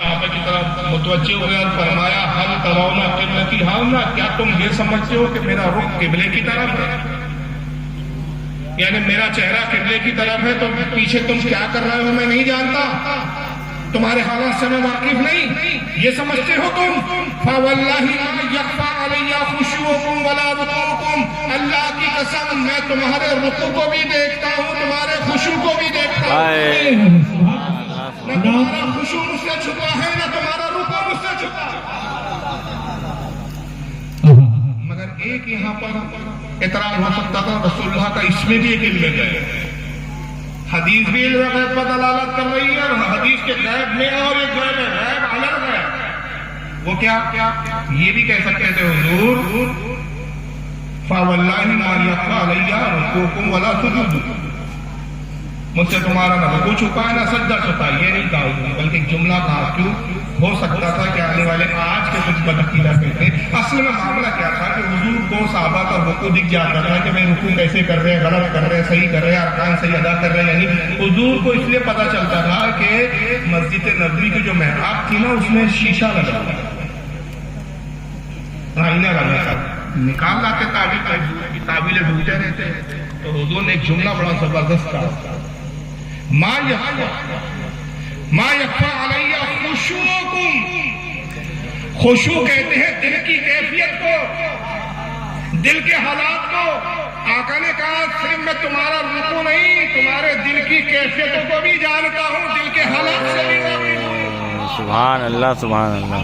صحابہ کی طرف متوجہ ہوئے اور فرمایا حل ترون قبلتی ہاؤنا، کیا تم یہ سمجھتے ہو کہ میرا رخ قبلے کی طرف ہے؟ یعنی میرا چہرہ قبلے کی طرف ہے تو پیچھے تم کیا کر رہے ہو میں نہیں جانتا، تمہارے حالات سے میں واقف نہیں، یہ سمجھتے ہو تم؟ فَوَاللَّهِ لَا يَخْفَىٰ عَلَيَّ خُشُوعُكُمْ وَلَا رُكُوعُكُمْ، اللہ کی قسم میں تمہارے رکوع کو بھی دیکھتا ہوں، تمہارے خشوع کو بھی دیکھتا ہوں، نہ تمہارا خشوع مجھ سے چھپا ہے نہ تمہارا رکوع مجھ سے چھپا ہے۔ مگر ایک یہاں پر اعتراض ہو سکتا تھا، رسول اللہ کا اس میں بھی ایک علم غیب، حدیث بھی علم غیب پر دلالت کر رہی ہے، اور حدیث کے غیب میں اور ایک غیب ہے، غیب الگ ہے، وہ کیا؟ یہ بھی کہہ سکتے تھے حضور فَوَاللَّهِ مَا يَخْفَىٰ عَلَيَّ رُكُوعُكُمْ وَلَا سُجُودُكُمْ، مجھ سے تمہارا نہ رکوع چھپا ہے نہ سجدہ چھپا ہے، یہ نہیں کہا حضور، بلکہ ایک جملہ کہا، کیوں؟ ہو سکتا تھا کہ آنے والے آج کے کچھ بدعقیدہ کہتے ہیں اصل میں معاملہ کیا تھا کہ حضور کو صحابہ کا رکوع دکھ جاتا تھا کہ میں رکوع کیسے کر رہے ہیں، غلط کر رہے ہیں، صحیح کر رہے ہیں، ارکان صحیح ادا کر رہے ہیں، یعنی حضور کو اس لیے پتا چلتا تھا کہ مسجد نبوی کی جو محراب تھی نا اس میں شیشہ لگا تھا، آئینہ لگا تھا، نکال لاتے تعویلیں ڈھونڈتے رہتے، تو حضور نے ایک جملہ بڑا زبردست کہا، ما یخفیٰ علیہ خشوعکم، خشوع کہتے ہیں دل کی کیفیت کو، دل کے حالات کو، آقا نے کہا صرف میں تمہارا رکوع نہیں تمہارے دل کی کیفیتوں کو بھی جانتا ہوں، دل کے حالات سے بھی واقف ہوں۔ سبحان اللہ سبحان اللہ،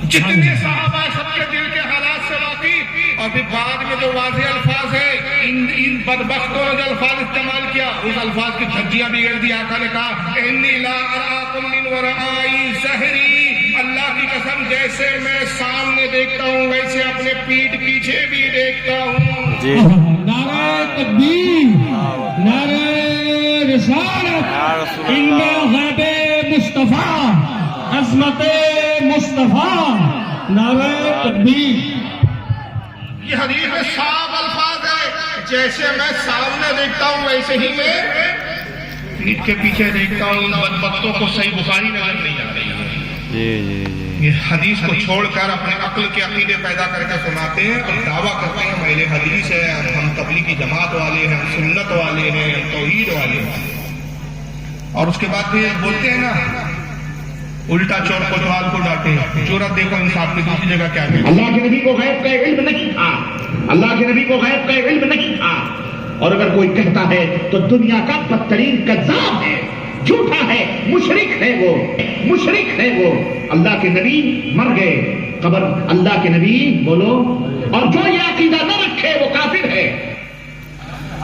جتنے صحابہ سب کے دل کے حالات سے واقف، اور پھر بعد میں جو واضح الفاظ ہے ان بدبختوں نے جو الفاظ استعمال کیا اس الفاظ کی دھجیاں بگڑ دی، آقا نے کہا انی لا اراکم من ورائی ظہری، اللہ کی قسم جیسے میں سامنے دیکھتا ہوں ویسے اپنے پیٹھ پیچھے بھی دیکھتا ہوں۔ جی نعرہ تکبیر، نعرہ رسالت، علم غیب مصطفیٰ، عظمت مصطفیٰ، نعرہ تکبیر۔ یہ حدیث میں صاف الفاظ ہے، جیسے میں سامنے دیکھتا ہوں ویسے ہی میں پیٹھ کے پیچھے دیکھتا ہوں، ان بدبختوں کو صحیح بخاری نظر نہیں آ رہی ہے۔ یہ حدیث کو چھوڑ کر اپنے عقل کے عقیدے پیدا کر کے سناتے ہیں اور دعویٰ کرتے ہیں ہم اہل حدیث ہیں، ہم تبلیغی جماعت والے ہیں، ہم سنت والے ہیں، ہم توحید والے ہیں، اور اس کے بعد بھی بولتے ہیں نا الٹا چور کوتوال کو ڈانٹے، جرأت دیکھو انصاف کی دوسری جگہ کیا کہتے ہیں، اللہ کے نبی کو غیب کا علم نہیں تھا، اللہ کے نبی کو غیب کا علم نہیں تھا، اور اگر کوئی کہتا ہے تو دنیا کا بدترین کذاب ہے، جھوٹا ہے، مشرک ہے وہ، مشرک ہے وہ۔ اللہ کے نبی مر گئے، قبر اللہ کے نبی بولو، اور جو یہ عقیدہ نہ رکھے وہ کافر ہے۔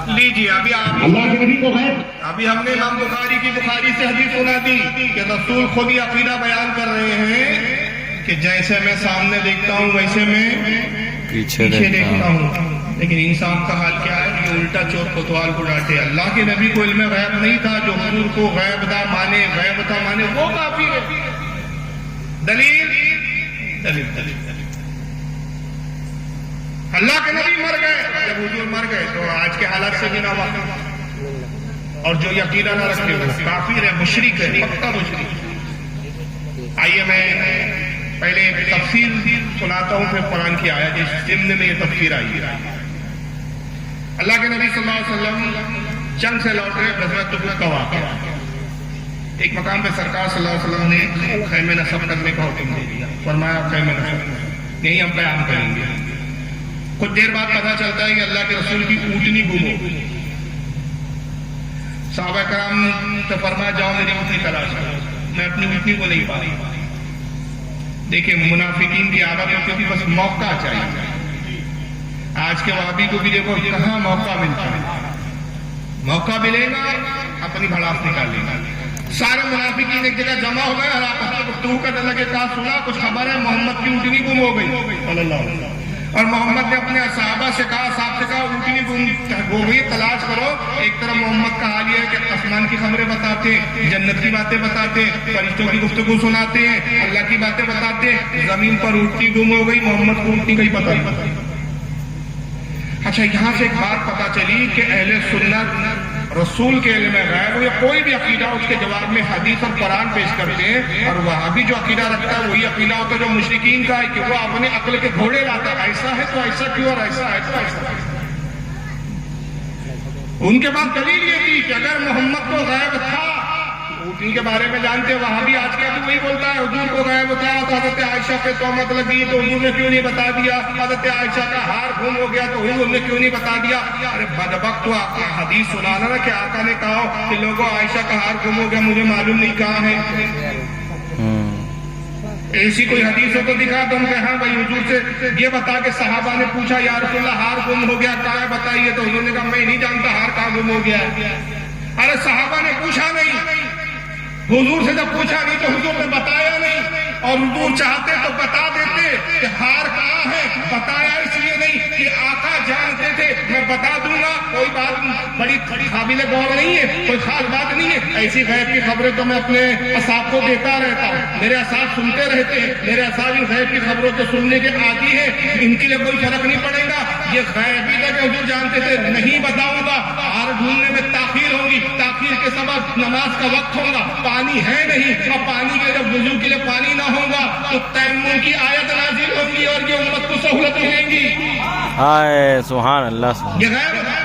لیجیے ابھی اللہ کے نبی کو غیب، ابھی ہم نے امام بخاری کی بخاری سے حدیث سنا دی کہ رسول خود یہ عقیدہ بیان کر رہے ہیں کہ جیسے میں سامنے دیکھتا ہوں ویسے میں پیچھے دیکھتا ہوں، لیکن انسان کا حال کیا ہے کہ الٹا چور کوتوال کو ڈانٹے۔ اللہ کے نبی کو علم غیب نہیں تھا، جو حضور کو غیب دا مانے، غیب دا مانے وہ کافر ہے۔ دلیل دلیل دلیل اللہ کے نبی مر گئے، جب حضور مر گئے تو آج کے حالات سے بھی نہ واقف، اور جو یہ عقیدہ نہ رکھے وہ کافر ہے، مشرک ہے، پکا مشرک۔ آئیے میں پہلے ایک تفسیر سناتا ہوں، پھر قرآن کی آیت اس ضمن میں یہ تفسیر آئی ہے۔ اللہ کے نبی صلی اللہ علیہ وسلم جنگ سے لوٹ رہے، غزوہ تبوک کا واقعہ، ایک مقام پہ سرکار صلی اللہ علیہ وسلم نے خیمے نصب کرنے کا حکم دے دیا، فرمایا خیمے نصب یہی ہم قیام کریں گے۔ کچھ دیر بعد پتہ چلتا ہے کہ اللہ کے رسول کی اونٹنی گم ہو گئی، صحابہ کرام سے فرمایا جاؤ میری اونٹنی تلاش کرو، میں اپنی اونٹنی کو نہیں پا رہی۔ دیکھیں منافقین کی عادت ہوتی تھی بس موقع چاہیے، آج کے وہابی کو بھی دیکھو کہاں موقع ملتا ہے، موقع ملے گا اپنی بھڑاس نکال لے گا۔ سارے منافقین ایک جگہ جمع ہو گئے اور آپس میں گفتگو کرنے لگے، کہا سنا کچھ خبر ہے محمد کی اونٹنی گم ہو گئی صلی اللہ علیہ وسلم، اور محمد نے اپنے صحابہ سے کہا، صاحب سے کہا اونٹنی گم ہو گئی تلاش کرو۔ ایک طرف محمد کا حال یہ ہے کہ آسمان کی خبریں بتاتے، جنت کی باتیں بتاتے، فرشتوں کی گفتگو سناتے ہیں، اللہ کی باتیں بتاتے، زمین پر اونٹنی گم ہو گئی، محمد کو اونٹنی کا ہی پتہ نہیں۔ اچھا یہاں سے ایک بات پتہ چلی کہ اہل سنت رسول کے علم غیب یا کوئی بھی عقیدہ اس کے جواب میں حدیث اور قرآن پیش کرتے ہیں، اور وہابی جو عقیدہ رکھتا ہے وہی عقیدہ ہوتا ہے جو مشرکین کا ہے کہ وہ اپنے عقل کے گھوڑے لاتا ہے، ایسا ہے تو ایسا کیوں اور ایسا ہے تو ایسا ہے۔ ان کے بعد دلیل یہ تھی کہ اگر محمد کو غیب تھا، ان کے بارے میں جانتے ہیں، وہابی آج کے ابھی وہی بولتا ہے حضور کو غیب تھا تو حضرت عائشہ پہ تہمت لگی تو حضور نے کیوں نہیں بتا دیا، حضرت عائشہ کا ہار گم ہو گیا تو حضور نے کیوں نہیں بتا دیا۔ ارے بدبخت تو حدیث سنانا نا کہ آقا نے کہا کہ لوگوں عائشہ کا ہار گم ہو گیا، مجھے معلوم نہیں کہاں ہے۔ ایسی کوئی حدیث ہو تو دکھا تو ہم کہ ہاں بھائی حضور سے یہ بتا کہ صحابہ نے پوچھا یا رسول اللہ ہار گم ہو گیا کہاں ہے بتائیے، تو حضور نے کہا میں نہیں جانتا ہار کہاں گم ہو گیا ہے۔ ارے صحابہ نے پوچھا نہیں، حضور سے جب پوچھا نہیں تو حضور نے بتایا نہیں، اور حضور چاہتے تو بتا دیتے کہ ہار کہاں ہے، بتایا اس لیے نہیں کہ آقا جانتے تھے میں بتا دوں گا، کوئی بات بڑی قابل غور نہیں ہے، کوئی خاص بات نہیں ہے۔ ایسی غیب کی خبریں تو میں اپنے اصحاب کو دیتا رہتا ہوں، میرے اصحاب سنتے رہتے ہیں، میرے اصحاب ان غیب کی خبروں کو سننے کے عادی ہیں، ان کے لیے کوئی فرق نہیں پڑے گا۔ یہ غیبی تھا کہ حضور جانتے تھے نہیں بتاؤں گا، ہار ڈھونڈنے میں تاخیر ہوگی، تاخیر کے سبب نماز کا وقت ہوگا، پانی ہے نہیں، اور پانی کے جب وضو کے لیے پانی نہ ہوگا تو تیمم کی آیت نازل ہوگی اور یہ امت کو سہولت ملیں گی۔ ہائے سبحان اللہ سبحان یہ غیب ہے۔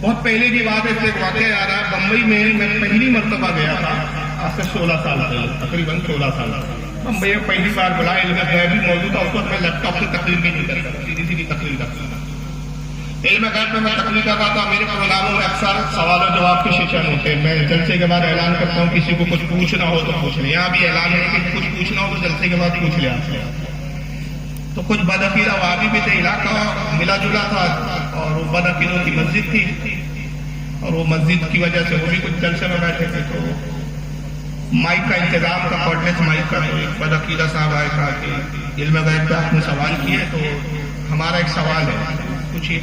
بہت پہلے کی بات ہے، اس سے ایک واقعہ یاد آیا، بمبئی میں پہلی مرتبہ گیا تھا، آج سے 16 سال پہلے، تقریباً 16 سال بمبئی میں پہلی بار بلا علم غیب بھی موجود تھا۔ اس وقت میں لیپ ٹاپ سے تقریر بھی نہیں کرتا، سیدھی تقریر کرتا تھا۔ علم غیب میں تقریر کر رہا تھا، میرے پروگراموں میں اکثر سوال و جواب کے سیشن ہوتے ہیں، میں جلسے کے بعد اعلان کرتا ہوں کسی کو کچھ پوچھنا ہو تو پوچھ لیں، یہاں بھی اعلان ہے کہ کچھ پوچھنا ہو تو جلسے کے بعد پوچھ لیں۔ تو کچھ بدعقیدہ وہابی بھی تھے، علاقہ ملا جلا تھا، اور وہ بدعقیدوں کی مسجد تھی، اور وہ مسجد کی وجہ سے وہ بھی کچھ جلسے میں بیٹھے تھے، تو مائک کا انتظام تھا، کارڈلیس مائک کا، تو ایک بدعقیدہ صاحب آئے کہا کہ علم غیب پہ آپ نے سوال کیے تو ہمارا ایک سوال ہے، پوچھیے۔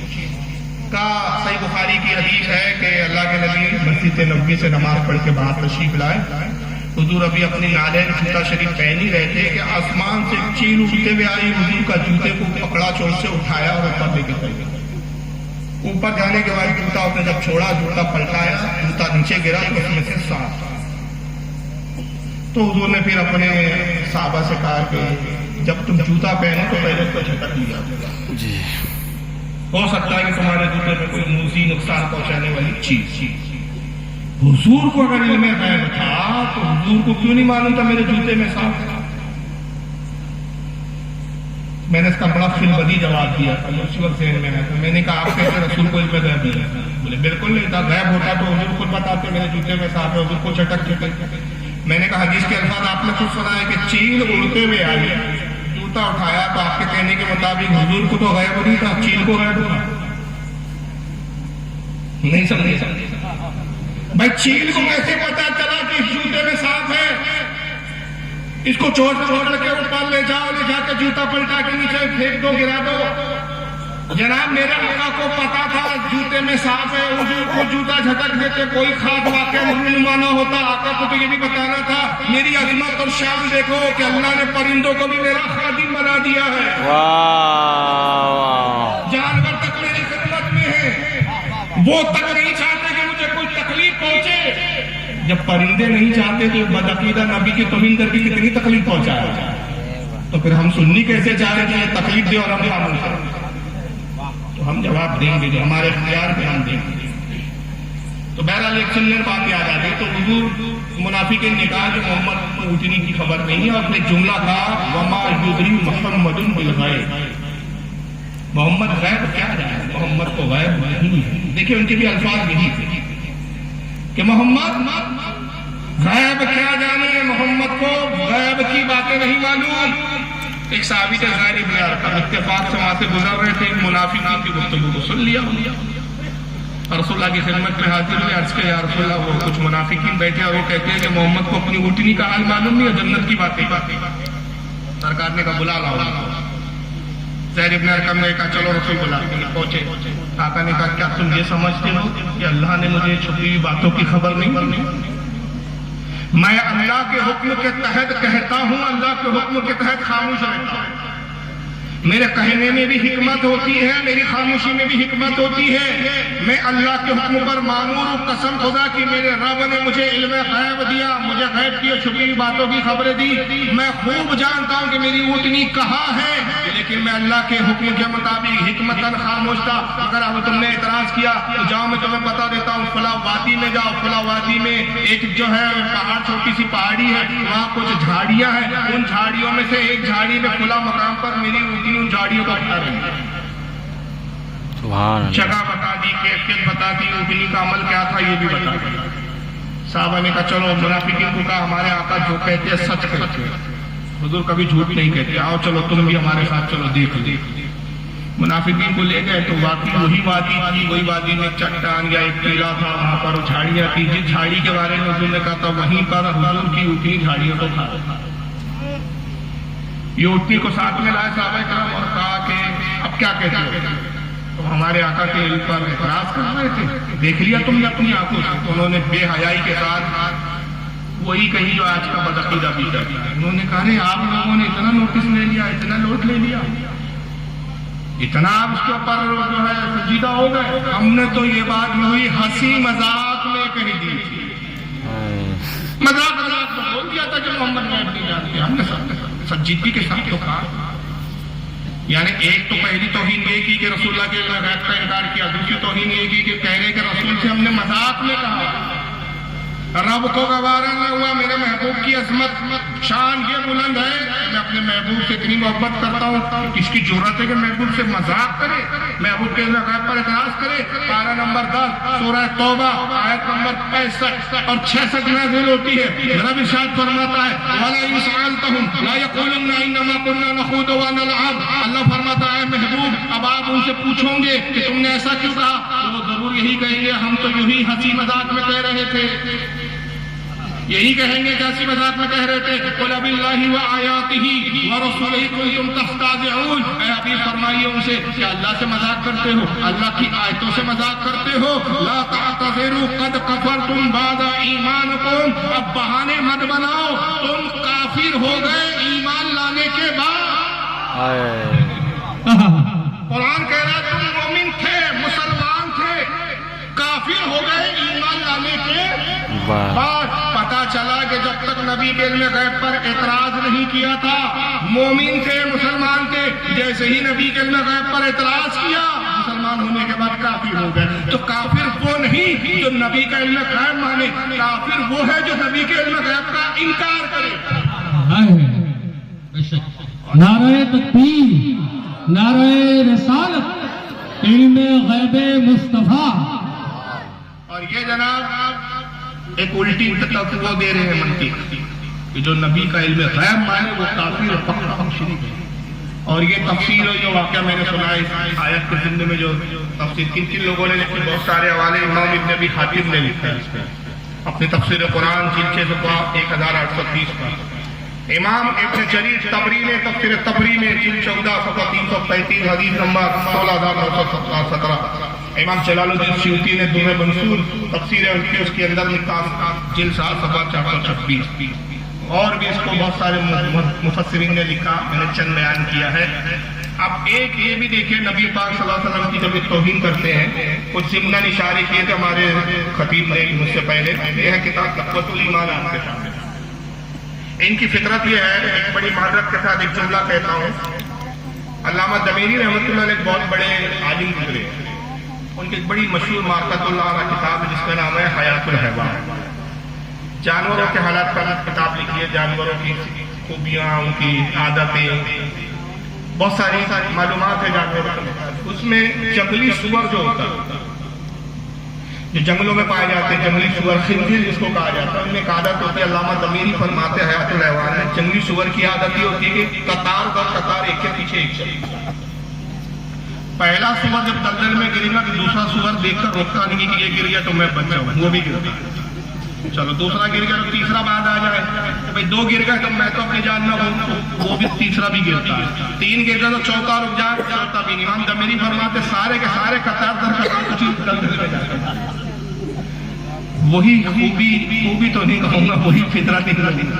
کہا صحیح بخاری کی حدیث ہے کہ اللہ کے نبی مسجد نبوی سے نماز پڑھ کے باہر تشریف لائے، حضور ابھی اپنی نالین جوتا شریف پہن ہی رہے تھے کہ آسمان سے چیل اٹھتے ہوئے آئی، حضور کا جوتے کو پکڑا، چور سے اٹھایا اور اوپر لے کے چل گیا۔ اوپر جانے کے بعد جوتا اس نے جب چھوڑا، جوتا پلٹایا، جوتا نیچے گرا تو اس میں سے سانپ۔ تو حضور نے پھر اپنے صحابہ سے کہا کہ جب تم جوتا پہنو تو پہلے اس کو جھٹک لیا، جی ہو سکتا ہے کہ تمہارے جوتے میں کوئی موذی نقصان پہنچانے والی چیز۔ حضور کو اگر علم غیب تھا تو حضور کو کیوں نہیں معلوم تھا میرے جوتے میں سانپ تھا؟ میں نے اس کا بڑا فلبدی جواب دیا تھا، اسی وقت ذہن میں آیا تھا، میں نے کہا آپ کیسے رسول کو علم غیب دیا؟ بولے بالکل نہیں تھا، غیب ہوتا تو حضور خود بتاتے میرے جوتے میں سانپ ہے، حضور کو چٹک چٹک۔ میں نے کہا حدیث کے الفاظ آپ نے خود سنا ہے کہ چیل اڑتے ہوئے آئی، جوتا اٹھایا، تو آپ کے کہنے کے مطابق حضور کو تو غیب نہیں تھا، چیل کو غیب تھا؟ نہیں سمجھے بھائی، چیل کو کیسے پتا چلا کہ اس جوتے میں سانپ ہے؟ اس کو چور پکڑ کے اوپر لے جاؤ، لے جا کے جوتا پلٹا کے نیچے پھینک دو، گرا دو۔ جناب میرے آقا کو پتا تھا جوتے میں سانپ ہے، حضور کو جوتا جھٹک دیتے، کوئی خاص واقعہ رونما نہ ہوتا۔ آقا کو تو یہ بھی بتانا تھا میری عظمت اور شان دیکھو کہ اللہ نے پرندوں کو بھی میرا خادم بنا دیا ہے، جانور تک میری خدمت میں ہے، وہ تک نہیں چاہتے کہ مجھے کوئی تکلیف پہنچے۔ جب پرندے نہیں چاہتے تو بدعقیدہ نبی کی توہین کر کے کتنی تکلیف پہنچایا، تو پھر ہم سننی کیسے چاہیں کہ یہ تکلیف دے اور ہم خاموش ہیں؟ تو ہم جواب دیں گے جو ہمارے اختیار پہ ہم دیں گے۔ تو بہرحال ایک سننے بات یاد آ گئی، تو حضور منافقین نے کہا کہ محمد کو اٹھنے کی خبر نہیں ہے، اور ایک جملہ کہا وما یدری محمد بالغیب، محمد غیب کیا جانے، محمد کو غیب نہیں ہے۔ دیکھیں ان کے بھی الفاظ یہی تھے کہ محمد غیب کیا جانے، محمد کو غیب کی باتیں نہیں معلوم۔ ایک صحابی تھے زید بن ارقم، اتفاق سے وہاں سے گزر رہے تھے، منافقین کی گفتگو کو سن لیا، اور رسول اللہ کی خدمت میں حاضر ہوئے، عرض کیا یا رسول اللہ، وہ کچھ منافقین بیٹھے اور وہ کہتے ہیں کہ محمد کو اپنی اٹھنی کا حال معلوم نہیں ہے، جنت کی باتیں۔ سرکار نے کہا بلا لاؤ۔ زید بن ارقم نے کہا چلو رسول بلا، پہنچے۔ آقا نے کہا کیا تم یہ سمجھتے ہو کہ اللہ نے مجھے چھپی ہوئی باتوں کی خبر نہیں دی؟ میں اللہ کے حکم کے تحت کہتا ہوں، اللہ کے حکم کے تحت خاموش رہتا ہوں۔ میرے کہنے میں بھی حکمت ہوتی ہے، میری خاموشی میں بھی حکمت ہوتی ہے۔ میں اللہ کے حکم پر مامور ہوں، قسم خدا کی میرے رب نے مجھے علم غیب دیا، مجھے غیب کی چھپی باتوں کی خبریں دی۔ میں خوب جانتا ہوں کہ میری اونٹنی کہاں ہے، لیکن میں اللہ کے حکم کے مطابق حکمتاً خاموش تھا۔ اگر اب تم نے اعتراض کیا تو جاؤ، میں تمہیں بتا دیتا ہوں، فلاں وادی میں جاؤ، فلاں وادی میں ایک جو ہے پہاڑ، چھوٹی سی پہاڑی ہے، وہاں کچھ جھاڑیاں ہیں، ان جھاڑیوں میں سے ایک جھاڑی میں فلاں مقام پر میری اونٹنی ان جھاڑیوں کو کھا رہی ہے۔ سبحان اللہ۔ جگہ بتا دی، کیفیت بتا دی، اونٹنی کا عمل کیا تھا یہ بھی بتا دی۔ صحابہ نے کہا چلو، منافقین کو کہا ہمارے آقا جو کہتے ہیں سچ کہتے ہیں، حضور کبھی جھوٹ نہیں کہتے، آؤ چلو تم بھی ہمارے ساتھ چلو دیکھ لیں۔ منافقین کو لے گئے تو واقعی وہی وادی تھی، وہی وادی میں چٹان یا ایک ٹیلا تھا، وہاں پر جھاڑیاں تھی، جس جھاڑی کے بارے میں حضور نے کہا تھا وہیں پر حضور کی اونٹنی جھاڑیوں کو کھا رہا۔ یہ اونٹنی کو ساتھ میں لائے صحابہ کرام اور کہا کہ اب کیا کہتے ہو؟ تو ہمارے آقا کے علم پر اعتراض کر رہے تھے، دیکھ لیا تم نے اپنی آنکھوں سے؟ تو انہوں نے بے حیائی کے ساتھ وہی کہی جو آج کا بدعقیدہ پیتا ہے۔ انہوں نے کہا رہے آپ لوگوں نے اتنا نوٹس لے لیا، اتنا لوٹ لے لیا، اتنا آپ اس کے اوپر جو ہے سنجیدہ ہو گئے؟ ہم نے تو یہ بات وہی ہنسی مذاق میں کہی دی تھی، مذاق میں بول دیا تھا کہ محمد غیب نہیں جانتے۔ ہم نے سنجیدگی کے ساتھ تو کہا، یعنی ایک تو پہلی توہین یہ کی کہ رسول اللہ کے غیب کا انکار کیا، دوسری توہین یہ کی کہ کہہ رہے کہ رسول سے ہم نے مذاق میں کہا۔ رب کو گوارا نہ ہوا، میرے محبوب کی عظمت شان یہ بلند ہے کہ میں اپنے محبوب سے اتنی محبت کرتا ہوں، اس کی جرأت ہے کہ محبوب سے مذاق کرے، محبوب کے غیب پر اعتراض کرے۔ پارہ نمبر 10 سورہ توبہ آیت نمبر 65 اور 66 نازل ہوتی ہے۔ رب ارشاد فرماتا ہے وَلَا يُسْأَلْتَهُمْ لَا يَقُولُنَّ إِنَّمَا كُنَّا نَخُوضُ وَنَلْعَبُ۔ اللہ فرماتا ہے محبوب اب آپ ان سے پوچھو گے کہ تم نے ایسا کیوں کہا، تو وہ ضرور یہی کہیں گے ہم تو یہی ہنسی مذاق میں کہہ رہے تھے، یہی کہیں گے جیسی مذاق میں کہہ رہے تھے۔ قُلْ بِاللَّهِ وَآيَاتِهِ وَرُسُلِهِ كُنتُمْ تَسْتَهْزِئُونَ۔ اے حبیب فرمائیے ان سے کہ اللہ سے مذاق کرتے ہو، اللہ کی آیتوں سے مذاق کرتے ہو۔ لَا تَعْتَذِرُوا قَدْ كَفَرْتُمْ بَعْدَ إِيمَانِكُمْ۔ اب بہانے مت بناؤ، تم کافر ہو گئے ایمان لانے کے بعد۔ قرآن کہہ رہا ہے تم مومن تھے، مسلمان تھے، کافر ہو گئے ایمان لانے کے بعد۔ پتا چلا کہ جب تک نبی کے علم غیب پر اعتراض نہیں کیا تھا، مومن تھے، مسلمان تھے، جیسے ہی نبی کے علم غیب پر اعتراض کیا، مسلمان ہونے کے بعد کافر ہو گئے۔ تو کافر وہ نہیں جو نبی کا علم غیب مانے، کافر وہ ہے جو نبی کے علم غیب کا انکار کرے۔ نعرہ تکبیر، نعرہ رسالت، علم غیب مصطفیٰ۔ اور یہ جناب ایک الٹی تفسیر دے رہے ہیں منطق کہ جو نبی کا علم غیب مانے وہ کافر پکا مشرک ہے۔ اور یہ تفسیر جو واقعہ میں نے سنا ہے اس آیت کے ضمن میں، جو تفسیر کن کن لوگوں نے لکھی، بہت سارے حوالے امام ابن ابی حاتم نے لکھا ہے اس پہ اپنی تفسیر قرآن جلد 1830 پر۔ امام ابن جریر طبری نے تفسیر طبری میں جلد 14 صفحہ 335 حدیث نمبر 16917۔ امام جلال الدین سیوطی نے درر منصور تفسیر انکی اس کے اندر لکھا جلد 7 صفحہ 426۔ اور بھی اس کو بہت سارے مفسرین نے لکھا، میں نے چند بیان کیا ہے۔ اب ایک یہ بھی دیکھیں نبی پاک صلی اللہ علیہ وسلم کی جب توہین کرتے ہیں، کچھ ضمناً اشارے کیے تھے ہمارے خطیب نے مجھ سے پہلے، یہ ہے کتاب تقویۃ الایمان آپ کے سامنے۔ ان کی فطرت یہ ہے، ایک بڑی معذرت کے ساتھ ایک جملہ کہتا ہوں، علامہ دمیری رحمۃ اللہ علیہ ایک بہت بڑے عالم گزرے، ان کی ایک بڑی مشہور معرفت اللہ علیہ کتاب ہے جس کا نام ہے حیات الحیوان۔ جانوروں کے حالات پر کتاب لکھی ہے، جانوروں کی خوبیاں، ان کی عادتیں، بہت ساری معلومات ہے جانوروں کی۔ اس میں جنگلی سور جو ہوتا ہے، جو جنگلوں میں پائے جاتے ہیں، جنگلی سور خنزیر جس کو کہا جاتا ہے، ان میں ایک عادت ہوتی ہے، علامہ دمیری فرماتے ہیں حیات الحیوان میں، جنگلی سور کی عادت یہ ہوتی ہے کہ قطار در قطار ایک کے پیچھے ایک چلے۔ پہلا سور جب دلدل میں گرے گا تو دوسرا سور دیکھ کر روکتا نہیں کہ یہ گر گیا تو میں بچ جاؤں، وہ بھی گرتا ہے۔ چلو دوسرا گر گیا تو تیسرا بعد آ جائے، بھائی 2 گر گئے تو میں تو اپنی جان نہ ہوں، وہ بھی تیسرا بھی گرتا ہے، 3 گر گئے تو چوتھا رک جائے، چوتھا بھی نہیں۔ امام دمیری فرماتے سارے کے سارے قطار در قطار کچھ دلدل میں جاتے ہیں۔ وہی خوبی تو نہیں کہوں گا، وہی فطرت نہیں،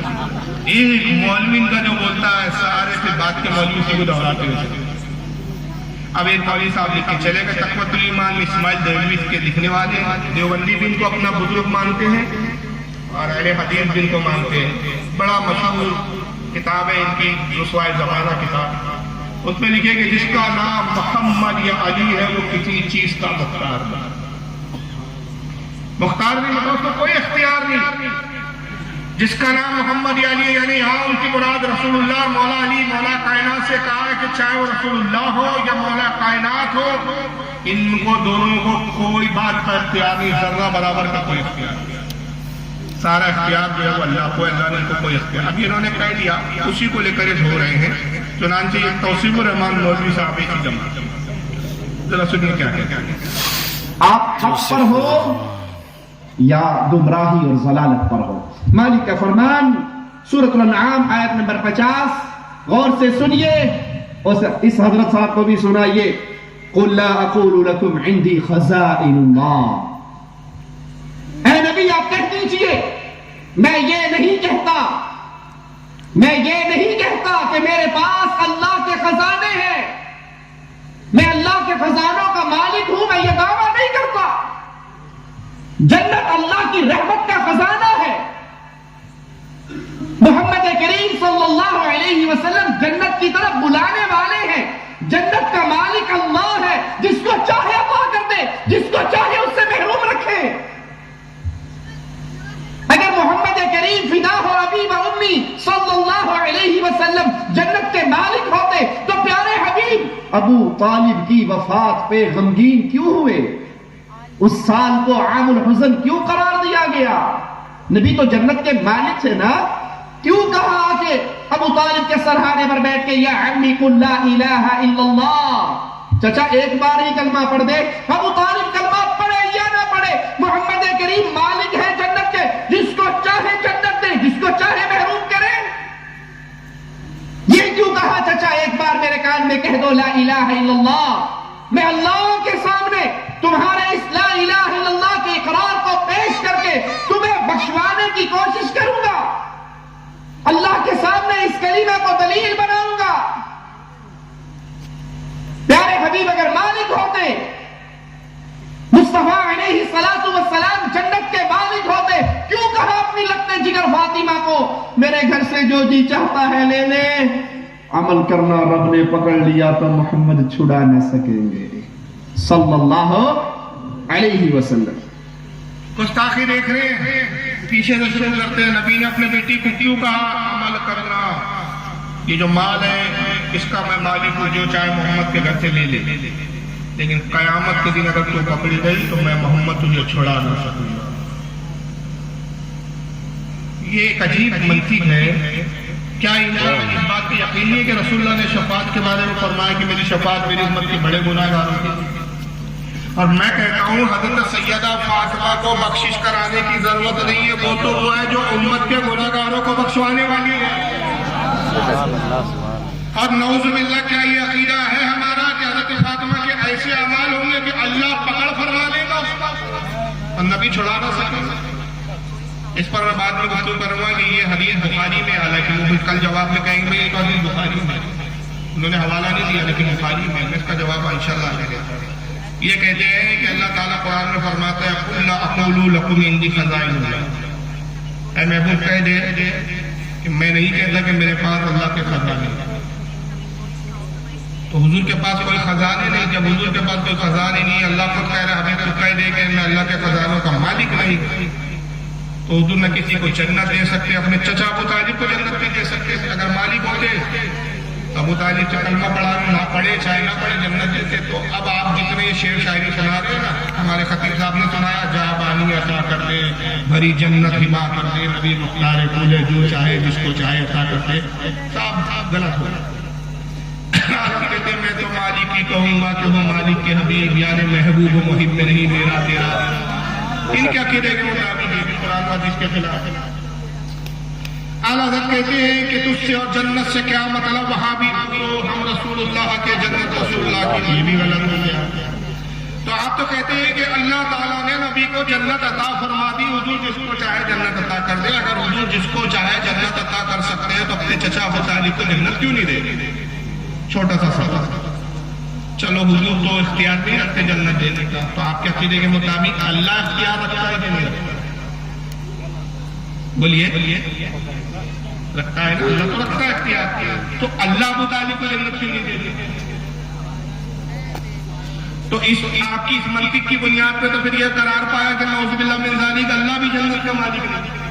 ایک مولوی کا جو بولتا ہے سارے پھر بات کے مولوی اسی کو دہراتے ہوئے. اب ایک مولوی صاحب لکھ کے چلے گئے تقویۃ الایمان اسماعیل دہلوی کے لکھنے والے دیوبندی بھی ان کو اپنا بزرگ مانتے ہیں اور اہل حدیث بھی ان کو مانتے ہیں. بڑا مشہور کتاب ہے ان کی رسوائے زمانہ کتاب. اس میں لکھے کہ جس کا نام محمد یا علی ہے وہ کسی چیز کا مختار نہیں. مختار نہیں مطلب اس کو کوئی اختیار نہیں. جس کا نام محمد یا علی یعنی یہاں ان کی مراد رسول اللہ مولا علی مولا کائنات سے کہا ہے کہ چاہے وہ رسول اللہ ہو یا مولا کائنات ہو ان کو دونوں کو کوئی بات کا اختیار نہیں. ذرہ برابر کا کوئی اختیار نہیں. سارا اختیار جو ہے وہ اللہ کو, اللہ نے ان کو کوئی اختیار. اب انہوں نے کہہ دیا اسی کو لے کر یہ ہو رہے ہیں. چنانچہ یہ توصیف الرحمان مولوی صاحب کی جماعت. ذرا سنیے کیا کہتے ہیں. آپ حق پر ہو یا گمراہی اور ضلالت پر ہو. مالک کا فرمان سورۃ الانعام آیت نمبر 50 غور سے سنیے اور اس حضرت صاحب کو بھی سنائیے. قل لا اقول لكم عندي خزائن اللہ. اے نبی آپ کہہ دیجئے میں یہ نہیں کہتا کہ میرے پاس اللہ کے خزانے ہیں. میں اللہ کے خزانوں کا مالک ہوں. میں یہ دعویٰ نہیں کرتا. جنت اللہ کی رحمت کا خزانہ ہے. محمد کریم صلی اللہ علیہ وسلم جنت کی طرف بلانے والے ہیں. جنت کا مالک اللہ ہے. جس کو چاہے عطا کر دے, جس کو چاہے اس سے محروم رکھے. اگر محمد کریم فدا ہو ابی و امی صلی اللہ علیہ وسلم جنت کے مالک ہوتے تو پیارے حبیب ابو طالب کی وفات پہ غمگین کیوں ہوئے؟ اس سال کو عام الحزن کیوں قرار دیا گیا؟ نبی تو جنت کے مالک تھے نا. کیوں کہا کہ ابو طالب کے سرہانے پر بیٹھ کے یا عمی قل لا الہ الا اللہ. چچا ایک بار ہی کلمہ پڑھ دے. ابو طالب کلمہ پڑھے یا نہ پڑھے محمد کریم مالک ہے جنت کے. جس کو چاہے جنت دے, جس کو چاہے محروم کرے. یہ کیوں کہا چچا ایک بار میرے کان میں کہہ دو لا الہ الا اللہ. میں اللہ کے سامنے تمہارے اس لا الہ الا اللہ کے اقرار کو پیش کر کے تمہیں بخشوانے کی کوشش کروں گا. اللہ کے سامنے اس کلمہ کو دلیل بناؤں گا. پیارے حبیب اگر مالک ہوتے, مصطفیٰ علیہ الصلوۃ والسلام جنت کے مالک ہوتے, کیوں کہا اپنی لگتے جگر فاطمہ کو میرے گھر سے جو جی چاہتا ہے لے لے. عمل کرنا رب نے پکڑ لیا تو محمد چھڑا نہ سکیں گے صلی اللہ علیہ وسلم. گستاخی دیکھ رہے ہیں, پیچھے سے شروع کرتے ہیں. نبی نے اپنے بیٹی کو کیوں کہا عمل کرنا. یہ جو مال ہے اس کا میں مالک ہوں, جو چاہے محمد کے گھر سے لے لے. لیکن قیامت کے دن اگر تو پکڑی گئی تو میں محمد تجھے چھڑا نہ سکوں گا. یہ ایک عجیب منطق ہے. کیا انسان اس بات کی یقین ہے کہ رسول اللہ نے شفاعت کے بارے میں فرمایا کہ میری شفاعت میری امت کے بڑے گناہ گاروں کی. اور میں کہتا ہوں حضرت سیدہ فاطمہ کو بخشش کرانے کی ضرورت نہیں ہے. وہ تو وہ ہے جو امت کے گناہ گاروں کو بخشوانے والی ہے. اور نعوذ باللہ کیا یہ عقیدہ ہے ہمارا کہ حضرت فاطمہ کے ایسے اعمال ہوں گے کہ اللہ پکڑ فرما لے گا اس کا اور نبی چھڑا نہ سکے. اس پر میں بعد میں گفتگو کروں گا کہ یہ حدیث بخاری میں, حالانکہ وہ کل جواب میں کہیں گے یہ تو حدیث بخاری میں, انہوں نے حوالہ نہیں دیا لیکن بخاری میں اس کا جواب انشاءاللہ آگے دیتا ہوں. یہ کہتے ہیں کہ اللہ تعالیٰ قرآن میں فرماتا ہے قل لا اقول لکم عندی خزائن اللہ. اے محبوب کہہ دے کہ میں نہیں کہتا کہ میرے پاس اللہ کے خزانے ہیں. تو حضور کے پاس کوئی خزانے نہیں. جب حضور کے پاس کوئی خزانے نہیں, اللہ خود کہہ رہا ہے تو کہہ دے کہ میں اللہ کے خزانوں کا مالک نہیں. تو حضور نہ کسی کو جنت دے سکتے, اپنے چچا ابو طالب کو جنت نہیں دے سکتے. اگر مالک ہوتے ابو طالب سے کلمہ پڑھا نہ پڑھے چاہے نہ پڑھے جنت دیتے. تو اب آپ جتنے شعر شاعری سنا رہے ہیں نا, ہمارے خطیب صاحب نے سنایا جا بانی عطا کر دے بھری جنت ہبا کر دے نبی مختار پھولے جو چاہے جس کو چاہے عطا کر دے. صاحب غلط ہو. آپ کہتے ہیں میں تو مالک ہی کہوں گا کہ وہ مالک کے حبیب یعنی محبوب و محب میں نہیں میرا تیرا. ان کے عقیدے کے مطابق یہ بھی قرآن و حدیث کے خلاف ہے. اعلیٰ حضرت کہتے ہیں کہ تجھ سے اور جنت سے کیا مطلب, وہاں بھی ہم رسول اللہ کے جنت رسول اللہ کی. یہ بھی غلط ہو گیا. تو آپ تو کہتے ہیں کہ اللہ تعالیٰ نے نبی کو جنت عطا فرما دی. حضور جس کو چاہے جنت عطا کر دے. اگر حضور جس کو چاہے جنت عطا کر سکتے چچا ابو طالب کو جنت کیوں نہیں دے؟ چھوٹا سا سوال. چلو حضور تو اختیار نہیں رکھتے جنت دینے کا، تو آپ کے عقیدے کے مطابق اللہ اختیار رکھتا ہے کہ نہیں رکھتا؟ بولیے رکھتا ہے نا، اللہ تو رکھتا ہے اختیار. تو اللہ ابو طالب کو جنت کیوں نہیں دیتے؟ تو آپ کی اس منطق کی بنیاد پہ تو پھر یہ قرار پایا کہ نعوذ باللہ من ذالک اللہ بھی جنت کا مالک نہیں.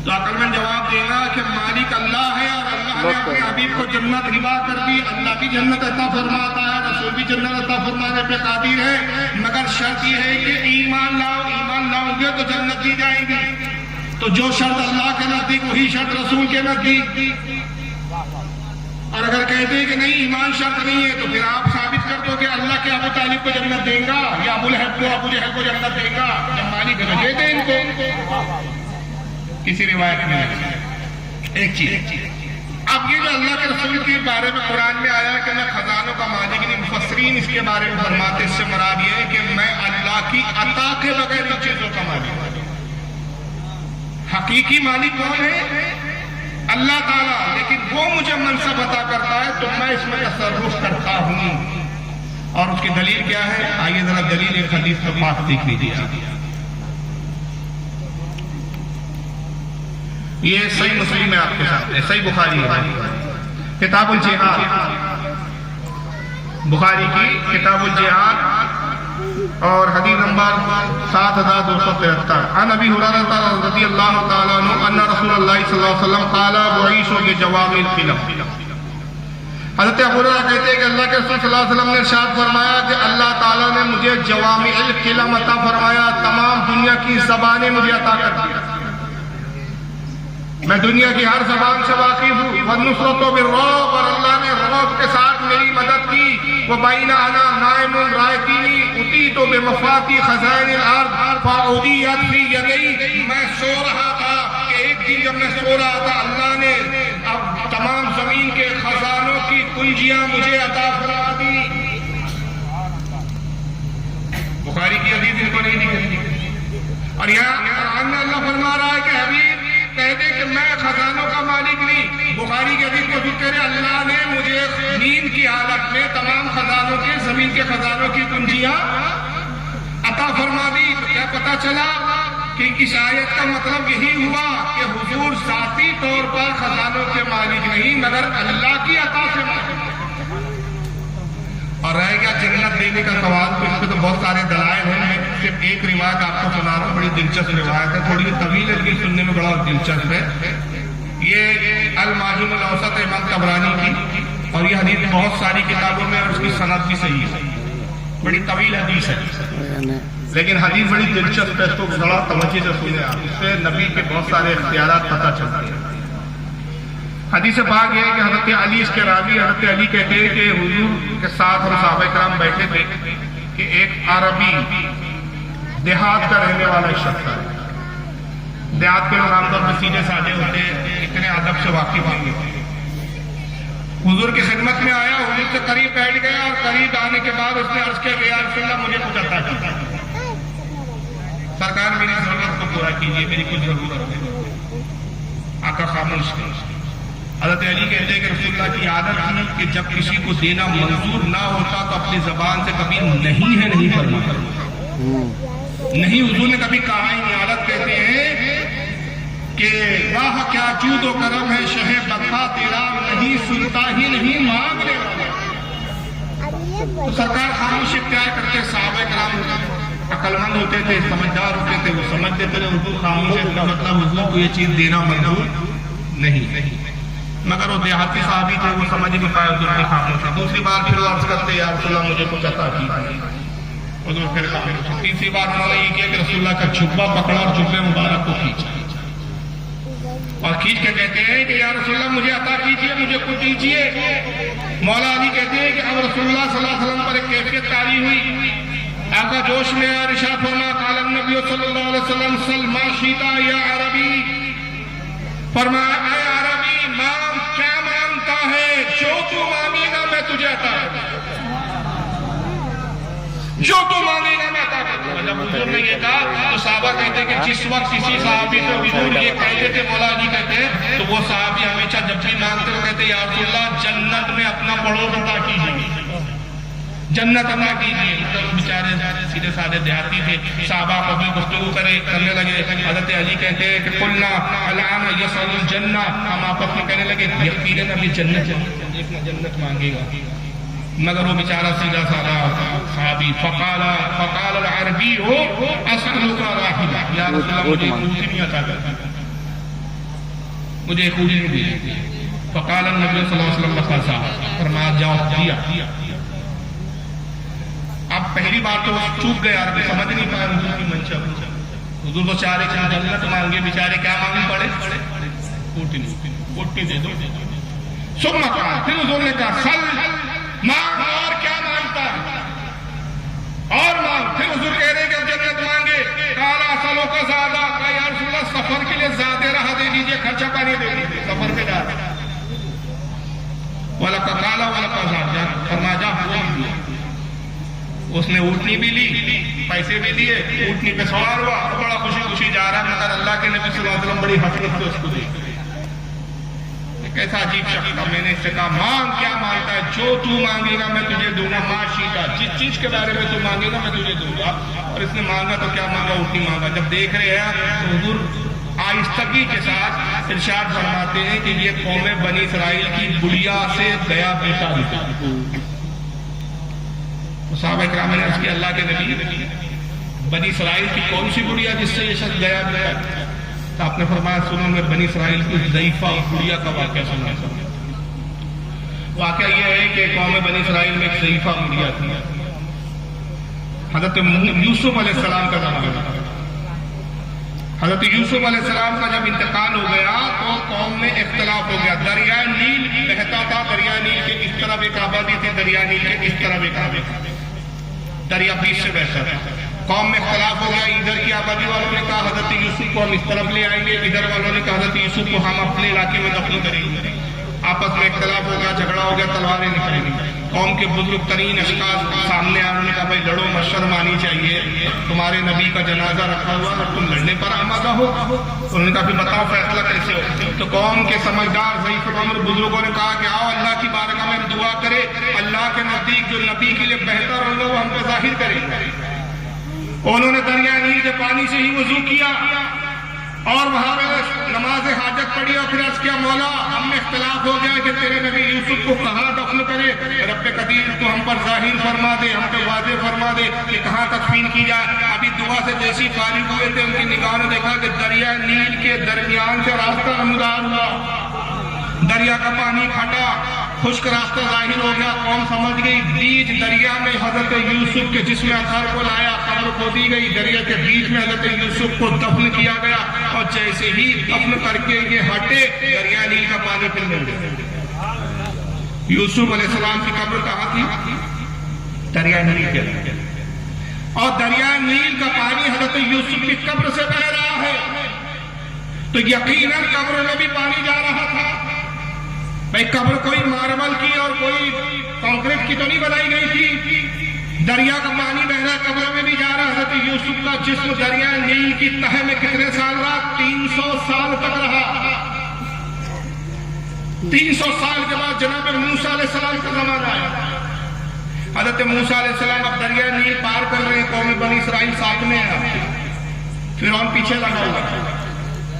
تو عقل مند جواب دے گا کہ مالک اللہ ہے اور اللہ نے اپنے حبیب کو جنت ہبا کر دی. اللہ بھی جنت عطا فرماتا ہے، رسول بھی جنت عطا فرمانے پہ قادر ہے، مگر شرط یہ ہے کہ ایمان لاؤ گے تو جنت دی جائے گی. تو جو شرط اللہ کے نزدیک وہی شرط رسول کے نزدیک. اور اگر کہتے ہیں کہ نہیں ایمان شرط نہیں ہے تو پھر آپ ثابت کر دو کہ اللہ کے ابو طالب کو جنت دے گا یا ابو لہب کو ابو جہل کو جنت دے گا. جب مالک ہے تو دے دیں ان کو. کسی روایت میں ایک چیز، اب یہ جو اللہ کے رسول کے بارے میں قرآن میں آیا کہ میں خزانوں کا مالک نہیں، مفسرین اس کے بارے میں فرماتے اس سے مراد یہ ہے کہ میں اللہ کی عطا کے بغیر ان چیزوں کا مالک ہوں. حقیقی مالک کون ہے؟ اللہ تعالیٰ، لیکن وہ مجھے منصب عطا کرتا ہے تو میں اس میں تصرف کرتا ہوں. اور اس کی دلیل کیا ہے؟ آئیے ذرا دلیل ایک حدیث میں پاک دیکھ لیجیے. یہ صحیح مسلم ہے آپ کے ساتھ، صحیح بخاری ہے، کتاب الجہاد، بخاری کی کتاب الجہاد اور حدیث نمبر 7273. عن ابی ہریرہ رضی اللہ تعالیٰ عنہ ان رسول اللہ صلی اللہ علیہ وسلم قال بعیث بجوامع الکلم. حضرت ابو ہریرہ کہتے ہیں کہ اللہ کے رسول صلی اللہ علیہ وسلم نے ارشاد فرمایا کہ اللہ تعالیٰ نے مجھے جوامع الکلم عطا فرمایا، تمام دنیا کی زبانیں مجھے عطا کر دیا. میں دنیا کی ہر زبان سے واقف ہوں. وَالنُّصْرَةُ بِالرُّعْبِ، اور اللہ نے رعب کے ساتھ میری مدد کی. وَبَيْنَ أَنَا نَائِمٌ رَأَيْتَنِي أُوتِيتُ بِمَفَاتِحِ خَزَائِنِ الْأَرْضِ فَأُوتِيَتْ فِي يَدَيَّ. میں سو رہا تھا کہ ایک دن جب میں سو رہا تھا اللہ نے اب تمام زمین کے خزانوں کی کنجیاں مجھے عطا فرما دی. بخاری کی حدیث ان کو نہیں دکھتی. اور یہاں قرآن میں اللہ فرما رہا ہے کہ حبیب کہہ دے کہ میں خزانوں کا مالک نہیں. بخاری کے حدیث کو ذکر ہے اللہ نے مجھے نیند کی حالت میں تمام خزانوں کے، زمین کے خزانوں کی کنجیاں عطا فرما دی. تو کیا پتا چلا کہ اس آیت کا مطلب یہی ہوا کہ حضور ذاتی طور پر خزانوں کے مالک نہیں مگر اللہ کی عطا سے مالک. اور رہ گیا جنت دینے کا سوال، تو اس پہ تو بہت سارے دلائل ہیں. میں صرف ایک روایت آپ کو سنا رہا ہوں، بڑی دلچسپ روایت ہے، تھوڑی طویل ہے لیکن سننے میں بڑا دلچسپ ہے. یہ المعجم الاوسط امام طبرانی کی، اور یہ حدیث بہت ساری کتابوں میں اور اس کی سند بھی صحیح ہے. بڑی طویل حدیث ہے لیکن حدیث بڑی دلچسپ ہے، اس کو بڑا توجہ سے سنیں آپ. اس سے نبی کے بہت سارے اختیارات پتہ چلتے ہیں. حدیث پاک یہ ہے کہ حضرت علی اس کے راوی حضرت علی کہتے ہیں کہ حضور کے ساتھ ہم صحابہ کرام بیٹھے تھے کہ ایک عربی دیہات کا رہنے والا شخص ہے. دیہات کے لوگ عام طور پر سیدھے سادے ہوتے ہیں، اتنے ادب سے واقف ہوں گے. حضور کی خدمت میں آیا، حضور سے قریب بیٹھ گیا اور قریب آنے کے بعد اس نے عرض کیا کہ یا رسول اللہ مجھے کچھ عطا کیجیے، سرکار میری ضرورت کو پورا کیجیے، میری کچھ ضرورت ہے. آقا خاموش تھے. حضرت علی کہتے ہیں کہ رسول اللہ کی عادت تھی کہ جب کسی کو دینا منظور نہ ہوتا تو اپنی زبان سے کبھی نہیں ہے نہیں فرماتا. نہیں حضور نے کبھی کہا ہی نہیں. عادت کہتے ہیں کہ واہ کیا جود و کرم ہے شہ بقا تیرا، نہیں سنتا ہی نہیں مانگنے والا. تو سرکار خاموش اختیار کرتے. صحابہ کرام عقل مند ہوتے تھے، سمجھدار ہوتے تھے، وہ سمجھتے تھے حضور خاموش ہے کا مطلب حضور کو یہ چیز دینا منظور نہیں. مگر وہ دیہاتی صحابی تھے، وہ سمجھ نہیں پائے حضور کی خاموشی. دوسری بار پھر وہ عرض کرتے یا رسول اللہ مجھے کچھ عطا کیجیے. حضور پھر خاموش. تیسری بار انہوں نے یہ کیا کہ رسول اللہ کا جھبا پکڑا اور جھبے مبارک کو کھینچا اور کھینچ کے کہتے ہیں کہ یا رسول اللہ مجھے عطا کیجیے، مجھے کچھ دیجیے. مولا علی کہتے ہیں کہ اب رسول اللہ صلی اللہ علیہ وسلم پر ایک کیفیت طاری ہوئی. آقا جوش میں آیا، ارشاد فرمایا قال النبی صلی اللہ علیہ وسلم سل ما شئت یا عربی. فرمایا اے عربی مانگ، کیا مانگتا ہے؟ جو تو مانگے گا میں تجھے عطا کروں گا، جو تو مانگے گا میں عطا کروں گا. جب حضور نے یہ کہا تو صحابہ کہتے ہیں کہ جس وقت کسی صحابی سے حضور یہ کہتے تھے مولا علی کہتے ہیں تو وہ صحابی ہمیں پوچھا جب بھی مانگتے ہو کہتے یا رسول اللہ جنت میں اپنا پڑوس عطا کیجیے، جنت عطا کیجیے. بیچارے سیدھے سادے دیہاتی تھے، صحابہ کو بھی گفتگو کرنے لگے. حضرت علی کہتے ہیں کہ قلنا الان یسأل الجنہ، ہم آپس میں کہنے لگے یقیناً ابھی جنت مانگے گا. مگر وہ بیچارہ سیدھا سادہ صحابی فقال العربی اسألک راحلہ، یا رسول اللہ مجھے اونٹنی نہیں عطا کرتا، مجھے ایک اونٹنی دی. فقال النبی صلی اللہ علیہ وسلم لقصا، فرمایا جاؤ دیا. اب پہلی بار تو چوک گئے، عربی سمجھ نہیں پایا حضور کی منشا. حضور کو چاہ رہے کہ جنت مانگے، بیچارے کیا مانگنے پڑے؟ اونٹنی دے دو. ثم قال، پھر حضور نے کہا سل، مانگ اور کیا مانگتا ہے اور مانگ. پھر حضور کہہ رہے کہ اب جنت مانگے. کالا سلو کا زیادہ، کہا یا رسول اللہ سفر کے لیے زیادہ رہا دے دیجئے، خرچہ پانی دے دیجئے، سفر پہ جا رہے. وَلَقَا قَالَ وَلَقَا زَادَ، فرمایا جا ہوا بھی. اس نے اونٹنی بھی لی، پیسے بھی دیے، اونٹنی پہ سوار ہوا، بڑا خوشی خوشی جا رہا ہے. مگر اللہ کے نبی صلی اللہ علیہ وسلم بڑی حسرت سے اس کو دیکھ رہے. کیسا عجیب شخص تھا. میں نے اس سے کہا مانگ، کیا مانگتا ہے؟ جو تو مانگے گا میں تجھے دوں گا. معاشیتا، جس چیز کے بارے میں تو مانگے گا میں تجھے دوں گا. اور اس نے مانگا تو کیا مانگا؟ اونٹنی مانگا. جب دیکھ رہے ہیں تو حضور آہستگی کے ساتھ ارشاد فرماتے ہیں کہ یہ قوم بنی اسرائیل کی بڑیا سے گیا بیٹا دیتا. صحابہ کرام نے عرض کیا اللہ کے نبی بنی اسرائیل کی کون سی بڑیا جس سے یہ شخص گیا بیٹا؟ تو آپ نے فرمایا سنو میں بنی اسرائیل کی ضعیفہ بڑیا کا واقعہ سنا. واقعہ یہ ہے کہ قوم بنی اسرائیل میں ایک ضعیفہ بڑیا تھی. حضرت یوسف علیہ السلام کا زمانہ تھا. حضرت یوسف علیہ السلام کا جب انتقال ہو گیا تو قوم میں اختلاف ہو گیا. دریائے نیل بہتا تھا، دریائے نیل کے اس طرف ایک آبادی تھی، دریائے نیل کے اس طرف ایک آبادی، دریا بیچ سے بہتا تھا. قوم میں اختلاف ہو گیا. ادھر کی آبادی والوں نے کہا حضرت یوسف کو ہم اس طرف لے آئیں گے، ادھر والوں نے کہا حضرت یوسف کو ہم اپنے علاقے میں دفن کریں گے. آپس میں اختلاف ہو گیا، جھگڑا ہو گیا، تلواریں نکلیں گی. قوم کے بزرگ ترین اشخاص سامنے آئے، انہوں نے کہا بھائی لڑو مت، شرم آنی چاہیے، تمہارے نبی کا جنازہ رکھا ہوا اور تم لڑنے پر آمادہ ہو. انہوں نے کہا پھر بتاؤ فیصلہ کیسے ہو. تو قوم کے سمجھدار ضعیف العمر بزرگوں نے کہا کہ آؤ اللہ کی بارگاہ میں دعا کرے، اللہ کے نزدیک جو نبی کے لیے بہتر ہوگا وہ ہم کو ظاہر کرے. انہوں نے دریا نیل کے پانی سے ہی وضو کیا اور وہاں پہ نماز حاجت پڑھی اور پھر عرض کیا مولا ہم میں اختلاف ہو گیا کہ تیرے نبی یوسف کو کہاں دفن کرے. رب قدیر تو ہم پر ظاہر فرما دے، ہم پہ واضح فرما دے کہ کہاں تدفین کی جائے. ابھی دعا سے جیسی فارغ ہوئے تھے ان کی نگاہوں نے دیکھا کہ دریا نیل کے درمیان سے راستہ نمودار ہوا، دریا کا پانی پھٹا، خشک راستہ ظاہر ہو گیا. قوم سمجھ گئی بیچ دریا میں حضرت یوسف کے جسم اطہر کو لایا، قبر کھودی گئی، دریا کے بیچ میں حضرت یوسف کو دفن کیا گیا. اور جیسے ہی دفن کر کے یہ ہٹے دریا نیل کا پانی پھر مل گیا. یوسف علیہ السلام کی قبر کہاں تھی؟ دریا نیل کے اندر. اور دریا نیل کا پانی حضرت یوسف کی قبر سے بہ رہا ہے تو یقیناً قبر میں بھی پانی جا رہا تھا. بھائی قبر کوئی ماربل کی اور کوئی کنکریٹ کی تو نہیں بنائی گئی تھی. دریا کا پانی بہ رہا، قبر میں بھی جا رہا. حضرت یوسف کا جسم دریا نیل کی تہہ میں کتنے سال رہا؟ 300 سال تک رہا. 300 سال کے بعد جناب موسیٰ علیہ السلام کا زمانہ آیا. حضرت موسیٰ علیہ السلام اب دریا نیل پار کر رہے ہیں، قوم بنی اسرائیل ساتھ میں ہے. فرعون پیچھے لگا ہوا،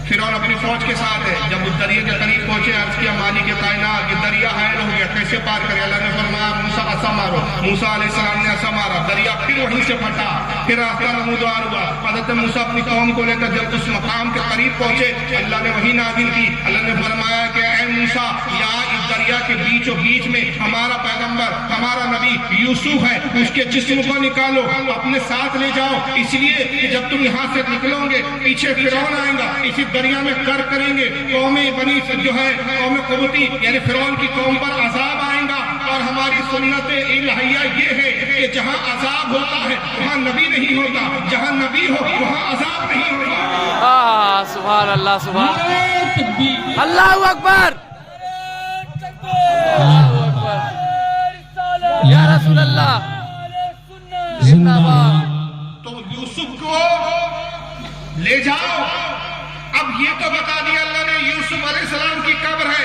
فرعون اپنی فوج کے ساتھ ہے. جب اس دریا کے قریب پہنچے عرض کیا مالک کائنات یہ دریا حائل ہو گیا، کیسے پار کرے؟ اللہ نے فرمایا موسیٰ عصا مارو. موسیٰ علیہ السلام نے عصا مارا، دریا پھر وہیں سے پھٹا، پھر راستہ نمودار ہوا. حضرت موسیٰ اپنی قوم کو لے کر جب اس مقام کے قریب پہنچے اللہ نے وہی نازل کی. اللہ نے فرمایا کہ اے موسیٰ یہاں اس دریا کے بیچ و بیچ میں ہمارا پیغمبر ہمارا نبی یوسف ہے، اس کے جسم کو نکالو اپنے ساتھ لے جاؤ، اس لیے کہ جب تم یہاں سے نکلو گے پیچھے فرعون آئے گا، اسی دریا میں کریں گے. قوم بنی جو ہے قوم قبطی یعنی فرعون کی قوم پر عذاب آئے گا. اور ہماری سنت الہیہ یہ ہے کہ جہاں عذاب ہوتا ہے وہاں نبی نہیں ہوتا، جہاں نبی ہو وہاں عذاب نہیں ہوتا. سبحان اللہ، سبحان اللہ اکبر، یا رسول اللہ زندہ باد. تو یوسف کو لے جاؤ. اب یہ تو بتا دیا اللہ نے یوسف علیہ السلام کی قبر ہے،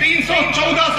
314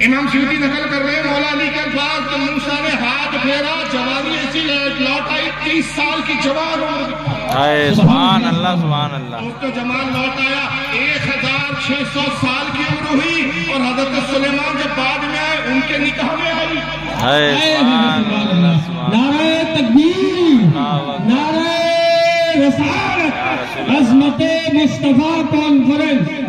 امام سیوطی نقل کر رہے ہیں مولا علی کے الفاظ کہ موسیٰ نے ہاتھ پھیرا جوانی ایسی لوٹ آئی 30 سال کی جوان عمر سبحان اللہ سبحان اللہ اس کو جمال لوٹ آیا 1600 سال کی عمر ہوئی اور حضرت سلیمان جب بعد میں آئے ان کے نکاح میں آئی سبحان اللہ نعرہ تکبیر نعرہ رسالت عظمت مصطفیٰ کانفرنس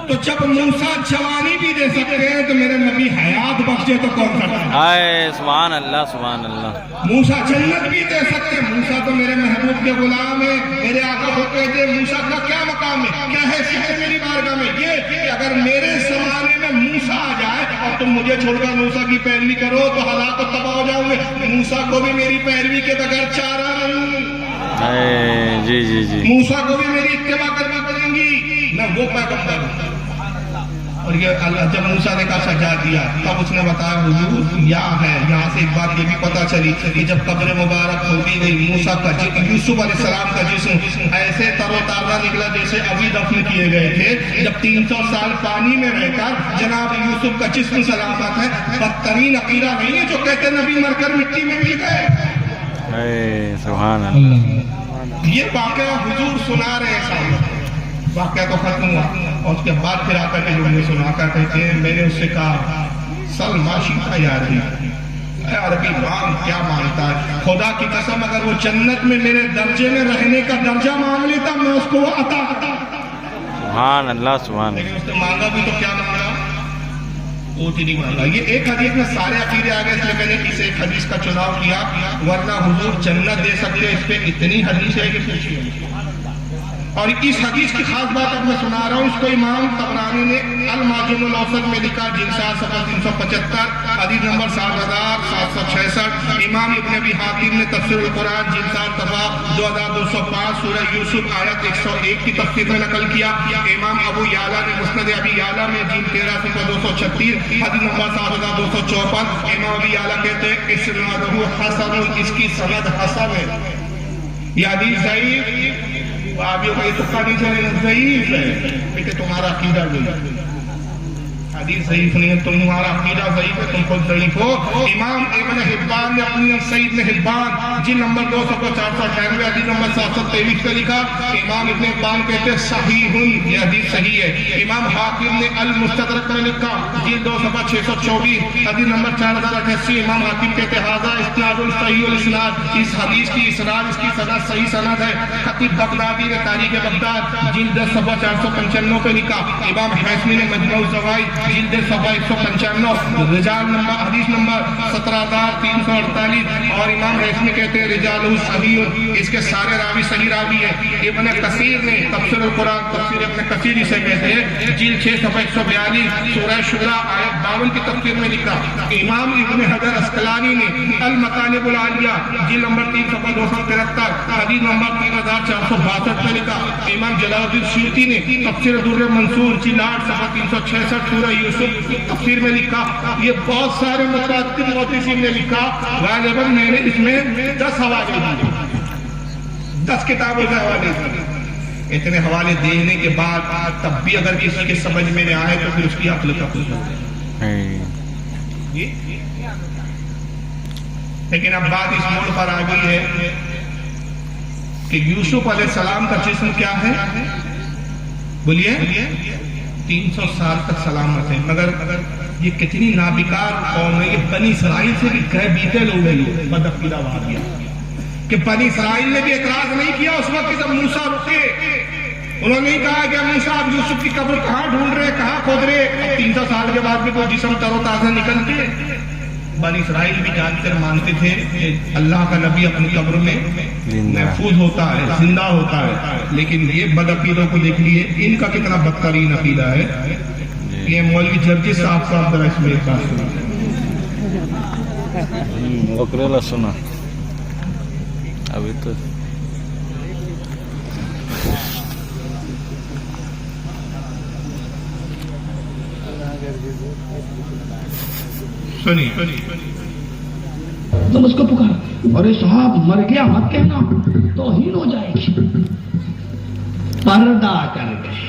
تو جب موسیٰ جوانی بھی دے سکتے ہیں تو میرے نبی حیات بخشے تو کون سکتا ہے سبحان اللہ سبحان اللہ موسیٰ جنت بھی دے سکتے ہیں موسیٰ تو میرے محبوب کے غلام ہیں میرے آقا کو کہتے ہیں موسیٰ کا کیا مقام ہے کیا حیثیت ہے میری بارگاہ میں یہ کہ اگر میرے زمانے میں موسیٰ آ جائے اور تم مجھے چھوڑ کر موسیٰ کی پیروی کرو تو ہلاک و تباہ ہو جاؤں گے موسیٰ کو بھی میری پیروی کے بغیر چارہ نہیں جی جی جی موسیٰ کو بھی میری اتباع کرنی پڑیں گی میں وہ پیغمبر ہوں اور یہ اللہ جب موسیٰ نے کہا سجا دیا تب اس نے بتایا حضور یہاں ہے یہاں سے ایک بات یہ بھی پتہ چلی کہ جب قبر مبارک کھودی گئی موسیٰ کا یوسف علیہ السلام کا جسم ایسے تر و تازہ نکلا جیسے ابھی دفن کیے گئے تھے جب 300 سال پانی میں رہ کر جناب یوسف کا جسم سلامت ہے بدترین عقیدہ نہیں ہے جو کہتے نبی مر کر مٹی میں مل گئے سبحان اللہ یہ واقعہ حضور سنا رہے ہیں سامنے واقعہ تو ختم ہوا اور اس کے بعد پھر آ کر کے لوگ نے سنا کر کہتے ہیں میں نے اس سے کہا سل ماشیتا یا عربی مانگ کیا مانگتا ہے خدا کی قسم اگر وہ جنت میں میرے درجے میں رہنے کا درجہ مانگ لیتا میں اس کو وہ عطا سبحان اللہ سبحان لیکن اس نے مانگا بھی تو کیا مانگا وہ نہیں مانگا یہ ایک حدیث میں سارے عقیدے آ گئے اس لیے میں نے اس ایک حدیث کا چناؤ کیا ورنہ حضور جنت دے سکتے اس پہ اتنی حدیث ہے کہ پوچھیے اور اس حدیث کی خاص بات اب میں سنا رہا ہوں اس کو امام طبرانی نے المعجم الاوسط میں لکھا جلسہ صفحہ 375 حدیث نمبر 7766 امام ابن ابی حاتم نے تفسیر القرآن جلسہ صفحہ 2205 سورہ یوسف آیت 101 کی تفسیر میں نقل کیا امام ابو یعلا نے مسند ابی یعلا میں جلد 13 صفحہ 236 حدیث نمبر 7254 امام ابی یعلا کہتے ہیں اسنادہ حسن اس کی سند حسن ہے یہ حدیث ضعیف وہابیوں کا یہ تقہ نہیں چلے ضعیف ہے لیکن تمہارا عقیدہ ضعیف ہے حدیث ضعیف نہیں ہے تمہارا عقیدہ ضعیف ہے تم خود ضعیف ہو امام ابن حبان نے اپنی سعید میں حبان جن نمبر 200-498 حدیث نمبر 723 کا لکھا امام ابن حبان کہتے ہیں صحیح یہ حدیث صحیح ہے امام حاکم نے المستدرک میں لکھا جلد 200-624 حدیث نمبر 4088 امام حاکم کہتے ہیں ھذا اسناد صحیح الاسناد اس حدیث کی اسناد اس کی سند صحیح سند ہے خطیب بغدادی نے تاریخ بغداد جلد 495 پہ لکھا امام حیثمی نے مجموع الزوائد جلد صفحہ 195 رجال نمبر حدیث نمبر 17348 اور امام حیثمی کہتے ہیں رجال صحیح اس کے سارے راوی صحیح راوی ہیں ابن کثیر نے تفسیر القرآن تفسیر ابن کثیر اسے کہتے ہیں جلد 6 صفحہ 142 سورہ شورى آیت 52 کی تفسیر میں لکھا امام ابن حجر اسقلانی نے المطالب العالیہ جلد نمبر 3 صفحہ 273 حدیث نمبر 3462 میں لکھا امام جلال الدین سیوطی نے تفسیر در منصور جلد 8 صفحہ 366 سورہ یوسف تفسیر میں لکھا یہ بہت سارے متعدد محدثین نے لکھا غالباً میں نے اس میں 10 حوالے دیے 10 کتابوں کے حوالے دیے اتنے حوالے دینے کے بعد تب بھی اگر کسی کے سمجھ میں نہ آئے تو پھر اس کی عقل کا قصور ہے لیکن اب بات اس موڑ پر آ گئی ہے کہ یوسف علیہ السلام کا جسم کیا ہے بولیے 300 سال تک سلامت ہے مگر یہ کتنی نابکار قوم ہے یہ بنی اسرائیل سے بھی گئے بیتے لوگ ہیں بدعقیدہ وہابیہ کہ بنی اسرائیل نے بھی اعتراض نہیں کیا اس وقت جب موسیٰ رکے انہوں نے کہا کہ موسیٰ آپ یوسف کی قبر کہاں ڈھونڈ رہے کہاں کھود رہے 300 سال کے بعد بھی کوئی جسم تر و تازہ نکلتے بنی اسرائیل بھی جان کر مانتے تھے کہ اللہ کا نبی اپنی قبر میں محفوظ ہوتا ہے زندہ ہوتا ہے لیکن یہ بدعقیدوں کو دیکھ لیے ان کا کتنا بدترین عقیدہ ہے یہ مولوی جرجس صاحب صاحب ذرا اس میں ایک بات سنا ابھی تو تم اس کو پکار ارے صاحب مر گیا مت کہنا توہین ہو جائے گی پردہ کر گئے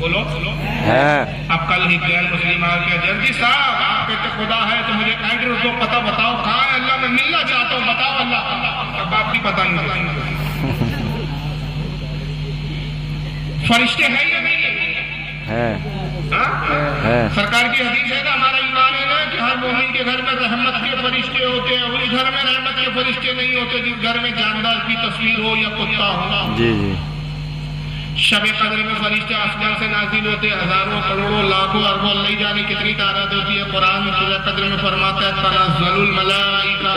بولو ہے اب کل ہی غیر مسلم آ کے جرجی صاحب آپ کہتے خدا ہے تو مجھے ایڈریس دو، پتہ بتاؤ کہاں ہے اللہ، میں ملنا چاہتا ہوں، بتاؤ اللہ، اب آپ بھی پتہ نہیں فرشتے ہیں یا نہیں ہے ہاں؟ سرکار کی حدیث ہے نا، ہمارا ایمان ہے نا کہ ہر مومن کے گھر میں رحمت کے فرشتے ہوتے ہیں، وہی گھر میں رحمت کے فرشتے نہیں ہوتے جس گھر میں جاندار کی تصویر ہو یا کتا ہو۔ جی جی شب قدر میں فرشتے آسمان سے نازل ہوتے ہیں، ہزاروں کروڑوں لاکھوں اربوں نہیں جانے کتنی تعداد ہوتی ہے۔ قرآن سورہ قدر میں فرماتا ہے تنزل الملائکہ،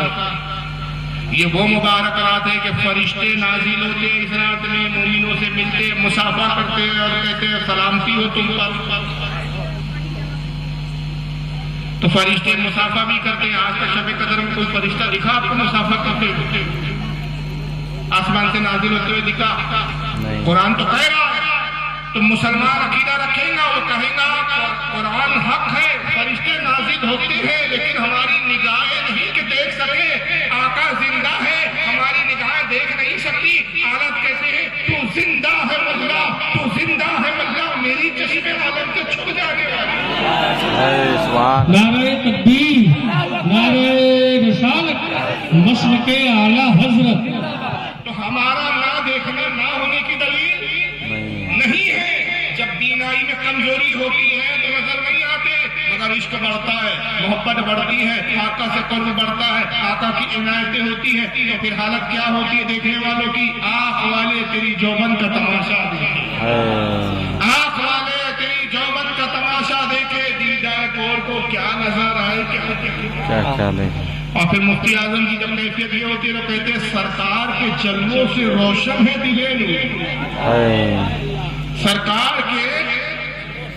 یہ وہ مبارک رات ہے کہ فرشتے نازل ہوتے ہیں، اس رات میں مومنوں سے ملتے، مصافحہ کرتے ہیں اور کہتے ہیں سلامتی ہو تم پر۔ تو فرشتے مصافحہ بھی کرتے ہیں۔ آج تک شب قدر میں کوئی فرشتہ دکھا آپ کو مصافحہ کرتے ہوئے؟ آسمان سے نازل ہوتے ہوئے دکھا؟ قرآن تو کہہ رہا ہے، تو مسلمان عقیدہ رکھے گا، وہ کہے گا قرآن حق ہے، فرشتے نازل ہوتے ہیں، لیکن ہماری نگاہیں نہیں کہ دیکھ سکے، آقا زندہ ہے، ہماری نگاہیں دیکھ نہیں سکتی۔ حالت کیسے ہے؟ تو زندہ ہے مولا، تو زندہ ہے مولا، میری چشم عالم کے چھپ جانے والی۔ سبحان نعرہ تکبیر، نعرہ رسالت، مشرق اعلیٰ حضرت۔ تو ہمارا نہ دیکھنا نہ ہونے کی دلیل نہیں ہے۔ جب بینائی میں کمزوری ہوتی ہے تو نظر نہیں آتے، مگر عشق بڑھتا ہے، محبت بڑھتی ہے، آقا سے قرب بڑھتا ہے، آقا کی عنایتیں ہوتی ہیں، تو پھر حالت کیا ہوتی ہے دیکھنے والوں کی؟ آنکھ والے تیری جوبن کا تماشا دیکھے، آنکھ والے تیری جوبن کا تماشا دیکھے، دل جائے کور کو کیا نظر آئے، کیا خیال ہے؟ اور پھر مفتی اعظم کی جب کیفیت یہ ہوتی ہے تو کہتے ہیں سرکار کے جلووں سے روشن ہے دلے نور، سرکار کے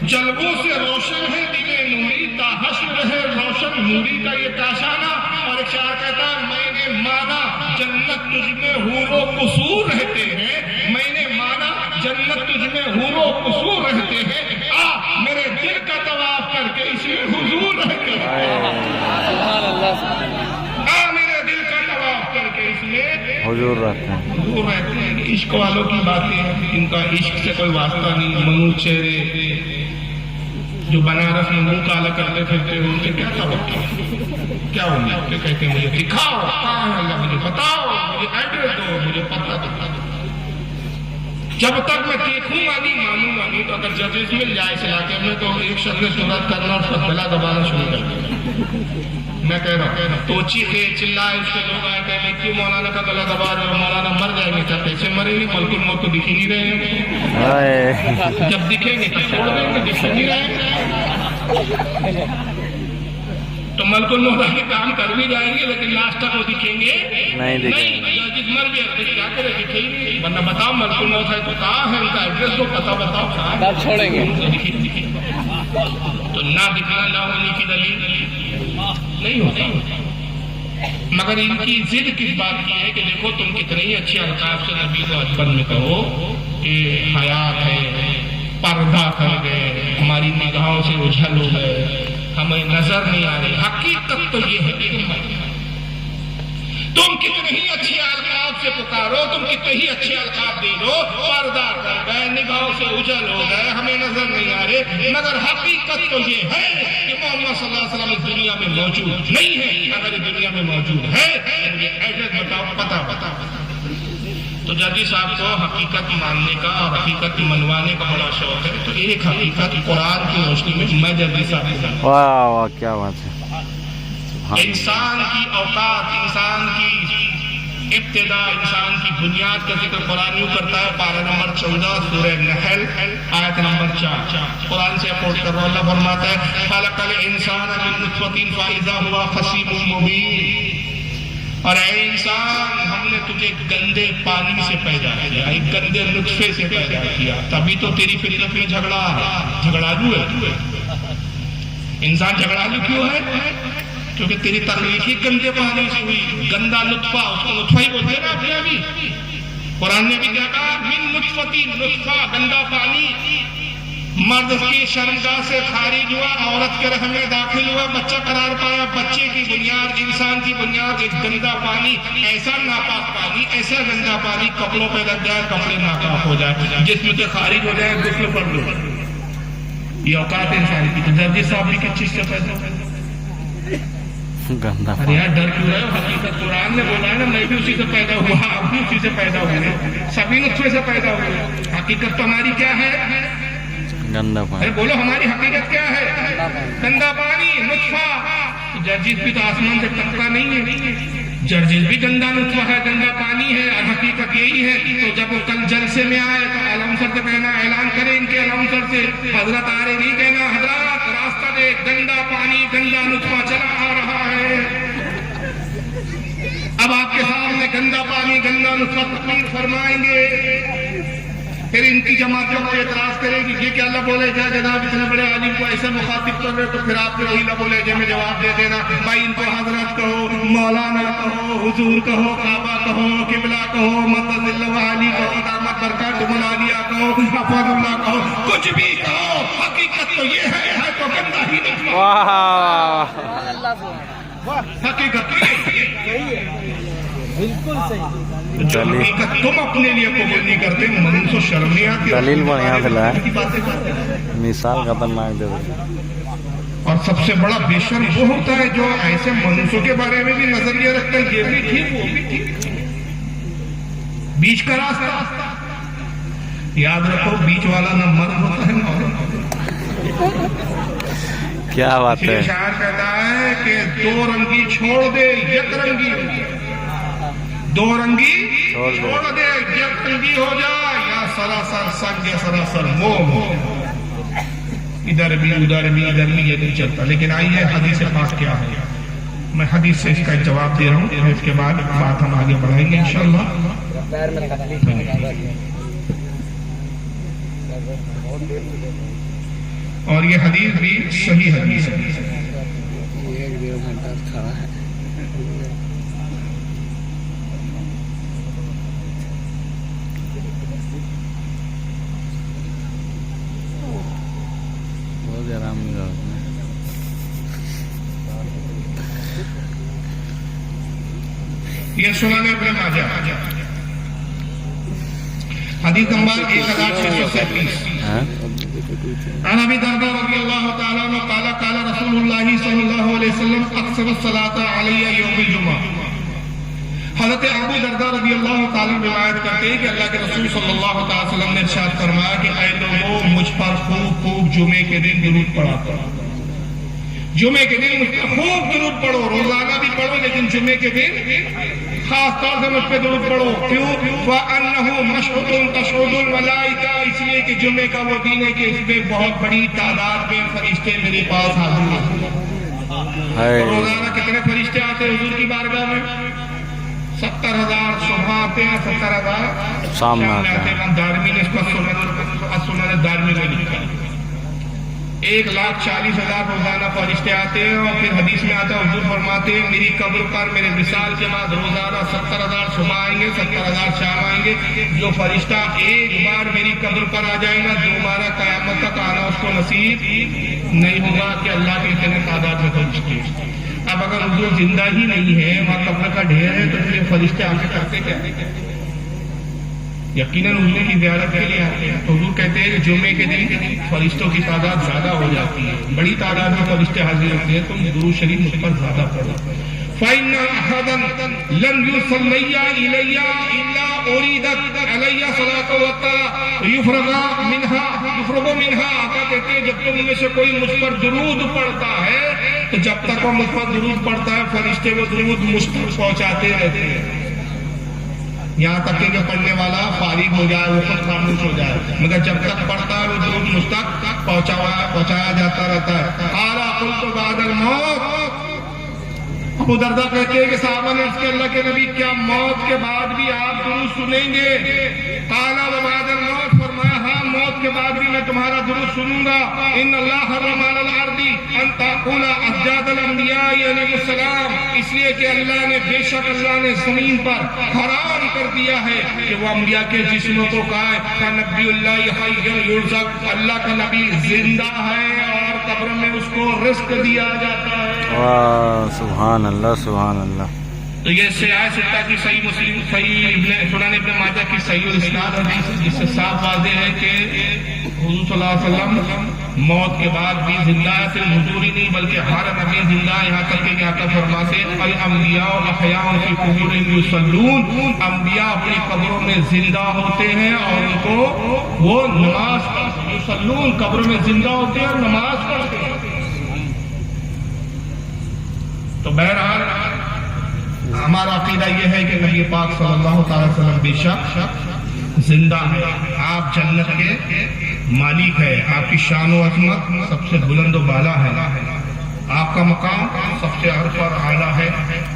جلووں سے روشن ہے دلے نوری، تا حشر ہے روشن نوری کا یہ کاشانہ۔ اور ایک شاعر کہتا ہے میں نے مانا جنت تجھ میں حور و قصور رہتے ہیں، میں نے مانا جنت تجھ میں حور و قصور رہتے ہیں، آ میرے دل کا طواف کر کے اس میں حضور رہتے ہیں، میرے دل کا طواف کر کے اس میں حضور رہتے ہیں، حضور رہتے ہیں۔ عشق والوں کی باتیں ہیں، ان کا عشق سے کوئی واسطہ نہیں۔ منو چہرے جو بنارس میں منہ کالا کرتے پھرتے ہیں، ان سے کیا توقع، کیا امید؟ کہ کہتے ہیں مجھے دکھاؤ کہاں ہے اللہ، مجھے بتاؤ، مجھے ایڈریس دو، مجھے پتہ دکھا دو۔ جب تک میں دیکھوں گا نہیں مانوں گا نہیں، تو اگر ججز مل جائے اس علاقے میں تو ایک شخص نے صورت کرنا اور اس کا گلا دبانا شروع کر دیا۔ میں کہہ رہا ہوں تو چیخے چلائے، اس کے لوگ آئے کہ میں کیوں مولانا کا گلا دبا رہے ہو، مولانا مر جائیں گے، کیا پیسے مریں گے؟ ملک الموت تو دکھ ہی نہیں رہے ہیں، جب دکھیں گے تو چھوڑ دیں گے، دکھ ہی نہیں رہے ہیں۔ تو ملک الموت کے کام کر بھی جائیں گے لیکن لاسٹ تک وہ دکھیں گے نہیں، جس مر گیا کیا کرے، دکھے ہی نہیں، ورنہ بتاؤ ملک الموت ہے تو کہاں ہے، ان کا ایڈریس کو پتہ بتاؤ کہاں چھوڑیں گے۔ تو نہ دکھنا نہ ہونے کی دلیل نہیں ہوتا، مگر ان کی ضد کس بات کی ہے کہ دیکھو تم کتنے ہی اچھے القاب سے نبی کو اجبن میں کہو کہ حیات ہے، پردہ کر گئے، ہماری نگاہوں سے اجھل ہو گئے، ہمیں نظر نہیں آ رہی۔ حقیقت تو یہ ہے تم کتنے ہی اچھے القاب سے پکارو، تم کتنے ہی اچھے القاب دے دو، پردہ کر گئے، نگاہوں سے اجل ہو گئے، ہمیں نظر نہیں آ رہے، مگر حقیقت تو یہ ہے کہ محمد صلی اللہ علیہ وسلم اس دنیا میں موجود نہیں ہے۔ اگر اس دنیا میں موجود ہے تو مجھے ایڈریس بتاؤ، پتہ۔ تو جدی صاحب کو حقیقت ماننے کا اور حقیقت منوانے کا بڑا شوق ہے، تو ایک حقیقت قرآن کی روشنی میں جدی صاحب کو واہ واہ کیا بات ہے۔ انسان کی اوقات، انسان کی ابتدا، انسان کی بنیاد کا ذکر قرآن یوں کرتا ہے، پارہ نمبر 14 سورہ نحل آیت نمبر 4، قرآن سے اپورٹ کر رہا ہوں، اللہ فرماتا ہے خلق الانسان من نطفۃ فاذا هو خصیم مبین، اور اے انسان ہم نے تجھے گندے پانی سے پیدا کیا، ایک گندے نطفے سے پیدا کیا، تبھی تو تیری فطرت میں جھگڑالو ہے۔ انسان جھگڑالو کیوں ہے؟ کیونکہ تیری تخلیق ہی گندے پانی سے ہوئی، گندا نطفہ، اس کو نطفہ ہی بولتے ہیں نا اپنے ابھی۔ قرآن نے بھی کیا کہا؟ من نطفتی، نطفہ گندا پانی، مرد کی شرمگاہ سے خارج ہوا، عورت کے رحم میں داخل ہوا، بچہ قرار پایا، بچے کی بنیاد، انسان کی بنیاد ایک گندا پانی، ایسا ناپاک پانی، ایسا گندا پانی کپڑوں پہ لگ جائے، کپڑے ناپاک ہو جائے، جسم سے خارج ہو جائے، غسل فرض ہو۔ یہ اوقات انسان کی. تو جرجس صاحب بھی کس چیز سے پیدا ہوئے؟ گندا ارے یار ڈر کیوں رہے ہو؟ حقیقت قرآن نے بولا ہے نا میں بھی اسی سے پیدا ہوا, آپ بھی اسی سے پیدا ہوئے, سبھی نطفے سے پیدا ہوئے. حقیقت تو ہماری کیا ہے؟ گندا ارے پانی. بولو ہماری حقیقت کیا ہے؟ گندا پانی, نطفہ. جرجس بھی تو آسمان سے ٹپکا نہیں ہے, جرجس بھی گندا نطفہ ہے, گندا پانی ہے, اور حقیقت یہی ہے. تو جب وہ کل جلسے میں آئے تو الاؤنسر سے کہنا, اعلان کرے ان کے الاؤنسر سے, حضرت آ رہے نہیں کہنا حضرات راستہ دے, گندا پانی گندا نطفہ چلا آ رہا ہے. اب آپ کے سامنے گندا پانی گندا نطفہ تقریر فرمائیں گے. پھر ان کی جماعت جو اعتراض کرے گی یہ کیا اللہ بولے جا جناب اتنے بڑے عالم کو ایسے مخاطب کر رہے, تو پھر آپ کے وہی نہ بولے جے میں جواب دے دینا بھائی ان کو حضرت کہو, مولانا کہو, حضور کہو, کعبہ کہو, قبلہ کہو, مدد اللہ علی کہو, دامت برکات ملالیہ کہو, حفظ اللہ کہو, کچھ بھی کہو, حقیقت تو یہ ہے تو گندا ہی نکلا. حقیقت جو حقیقت تم اپنے لیے قبول نہیں کرتے, من سے شرم نہیں آتی. دلیل بڑھیا دلا ہے, مثال خطرناک دے دے. اور سب سے بڑا بے شرم وہ ہوتا ہے جو ایسے منصوں کے بارے میں بھی نظریہ رکھتا ہے, یہ بھی ٹھیک وہ بھی ٹھیک, بیچ کا راستہ. یاد رکھو بیچ والا نہ مرد ہوتا ہے نہ عورت. کیا بات ہے. شاعر کہتا ہے کہ دو رنگی چھوڑ دے یک رنگی, دو رنگی چھوڑ دے یک رنگی ہو جائے, یا سراسر سنگ یا سراسر موم, ادھر بھی ادھر بھی ادھر بھی یہ نہیں چلتا. لیکن آئیے حدیث پاک کیا ہے, میں حدیث سے اس کا جواب دے رہا ہوں, اس کے بعد بات ہم آگے بڑھائیں گے انشاءاللہ. اور یہ حدیث بھی صحیح حدیث ہے. یہ سنن ابن ماجہ حدیث نمبر 1637. عن ابی درداء رضی اللہ تعالیٰ عنہ قال قال رسول اللہ صلی اللہ علیہ وسلم اقسم الصلاة علی یوم الجمعہ. حضرت ابو درداء رضی اللہ تعالیٰ روایت کرتے ہیں کہ اللہ کے رسول صلی اللہ علیہ وسلم نے ارشاد فرمایا کہ اے لوگوں مجھ پر خوب خوب جمعے کے دن درود پڑھا کرو. جمعے کے دن مجھ پر خوب درود پڑھو, روزانہ بھی پڑھو لیکن جمعے کے دن خاص طور سے مجھ پہ درود پڑھو. کیوں؟ وَأَنَّهُ مَشْهُدٌ تَشْهُدُ الْمَلَائِكَةُ, اس لیے کہ جمعے کا وہ دن ہے کہ اس میں بہت بڑی تعداد میں فرشتے میرے پاس حاضر ہیں. روزانہ کتنے فرشتے آتے ہیں حضور کی بارگاہ میں؟ 70,000 صبح آتے ہیں, 70,000 شام میں آتے ہیں. دارمی نے اس کا سنن دارمی میں لکھا ہے 1,40,000 روزانہ فرشتے آتے ہیں. اور پھر حدیث میں آتا ہے حضور فرماتے ہیں میری قبر پر میرے وصال کے بعد روزانہ 70,000 صبح آئیں گے, 70,000 شام آئیں گے. جو فرشتہ ایک بار میری قبر پر آ جائے گا دوبارہ قیامت تک آنا اس کو نصیب نہیں ہوگا کہ اللہ کے اتنے تعداد میں فرشتے. اب اگر حضور زندہ ہی نہیں ہے, وہاں قبر کا ڈھیر ہے, تو پھر فرشتے آ کے کرتے کیا؟ یقیناً حضور کی زیارت کے لیے آتے ہیں. تو حضور کہتے ہیں کہ جمعے کے دن فرشتوں کی تعداد زیادہ ہو جاتی ہے, بڑی تعداد میں فرشتے حاضر ہوتے ہیں, تم درود شریف مجھ پر زیادہ پڑھو. فَإِنَّ أَحَدًا لَمْ يُصَلِّيَ إِلَيَّ إِلَّا أُرِيدَتْ عَلَيَّ صَلَاةُ وَتَّى يُفْرَغَ مِنْهَا. آقا کہتے ہیں جب تم میں سے کوئی مجھ پر درود پڑھتا ہے تو جب تک وہ مجھ پر درود پڑھتا ہے فرشتے وہ درود مجھ تک پہنچاتے رہتے ہیں, یہاں تک کہ پڑھنے والا فارغ ہو جائے, وہ خود خاموش ہو جائے, مگر جب تک پڑھتا ہے وہ درود مجھ تک پہنچایا جاتا رہتا ہے. قال قلت بعد الموت. ابو درداء کہتے ہیں کہ صحابہ نے اس کے اللہ کے نبی کیا موت کے بعد بھی آپ درود سنیں گے؟ قال بعد الموت, فرمایا ہاں موت کے بعد بھی میں تمہارا درود سنوں گا. ان اللہ حرم علی الارض ان تاکل اجداد الانبیاء علیہ السلام, اس لیے کہ اللہ نے بے شک اللہ نے زمین پر حرام کر دیا ہے کہ وہ انبیاء کے جسموں کو کھائے. فنبی اللہ حی یرزق, اللہ کا نبی زندہ ہے اور قبر میں اس کو رزق دیا جاتا ہے. سبحان اللہ سبحان اللہ. تو یہ سیاہ ستہ کی صحیح مسلم سنن ابن ماجہ کی صحیح الاسناد حدیث جس سے صاف واضح ہے کہ حضور صلی اللہ علیہ وسلم موت کے بعد بھی زندہ ہے، صرف حضور ہی نہیں بلکہ ہر نبی زندہ ہے، یہاں تک کہ آقا فرماتے ہیں الانبیاء احیاء فی قبورہم یصلون، انبیاء اپنی قبروں میں زندہ ہوتے ہیں اور ان کو وہ نماز پڑھتے ہیں، یصلون قبروں میں زندہ ہوتے ہیں اور نماز پڑھتے ہیں۔ تو بہرحال ہمارا عقیدہ یہ ہے کہ نبی پاک صلی اللہ تعالی وسلم بے شک زندہ ہے، آپ جنت کے مالک ہے، آپ کی شان و عظمت سب سے بلند و بالا ہے، آپ کا مقام سب سے عرف اور اعلیٰ ہے۔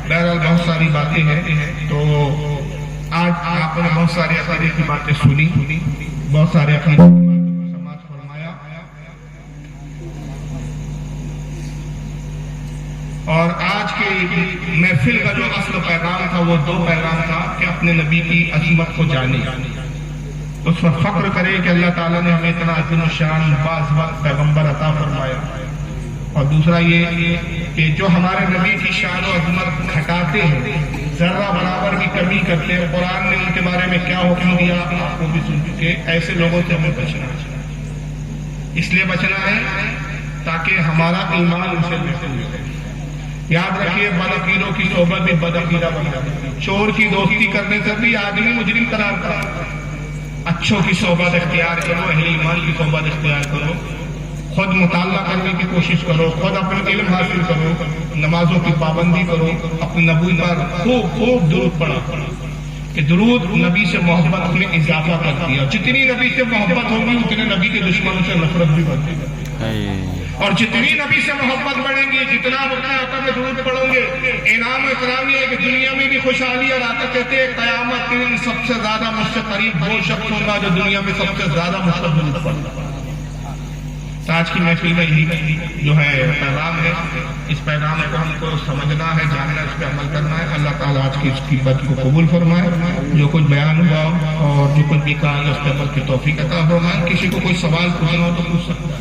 بہرحال بہت ساری باتیں ہیں، تو آج آپ نے بہت سارے عقیدے کی باتیں سنی، بہت سارے عقیدے کی باتوں کو سماعت فرمایا، اور آج کے محفل کا جو اصل پیغام تھا وہ دو پیغام تھا کہ اپنے نبی کی عظمت کو جانے، اس پر فخر کرے کہ اللہ تعالیٰ نے ہمیں اتنا عظیم الشان باعظمت پیغمبر عطا فرمایا، اور دوسرا یہ کہ جو ہمارے نبی کی شان و عظمت گھٹاتے ہیں، ذرہ برابر بھی کمی کرتے ہیں، قرآن نے ان کے بارے میں کیا حکم دیا آپ کو بھی سن چکے، ایسے لوگوں سے ہمیں بچنا ہے، اس لیے بچنا ہے تاکہ ہمارا ایمان ان سے محفوظ ہو۔ یاد رکھیے بد عقیدوں کی صحبت بھی بد عقیدہ بنا دیتی ہے، چور کی دوستی کرنے سے بھی آدمی مجرم قرار کرتا ہے۔ اچھوں کی صحبت اختیار کرو، اہل ایمان کی صحبت اختیار کرو، خود مطالعہ کرنے کی کوشش کرو، خود اپنا علم حاصل کرو، نمازوں کی پابندی کرو، اپنے نبی پر خوب درود پڑھو، کہ درود نبی سے محبت میں اضافہ کرتی ہے، اور جتنی نبی سے محبت ہوگی اتنے نبی کے دشمنوں سے نفرت بھی بڑھتی ہے، اور جتنی نبی سے محبت بڑھیں گی، جتنا اپنے آقا میں درود پڑھو گے، انعام و اکرام یہ ہے کہ دنیا میں بھی خوشحالی، اور آقا کہتے ہیں قیامت کے دن سب سے زیادہ مجھ سے قریب وہ شخص ہوگا جو دنیا میں سب سے زیادہ مجھ پر درود پڑھتا ہے۔ آج کی محفل میں یہی جو ہے پیغام ہے، اس پیغام کو ہم کو سمجھنا ہے، جاننا، اس پہ عمل کرنا ہے۔ اللہ تعالیٰ آج کی اس کی بات کو قبول فرمائے، جو کچھ بیان ہوا اور جو کچھ بھی کہا اس پہ عمل کی توفیق عطا فرمائے۔ کسی کو کوئی سوال پوچھنا ہو تو پوچھ سکتا ہے،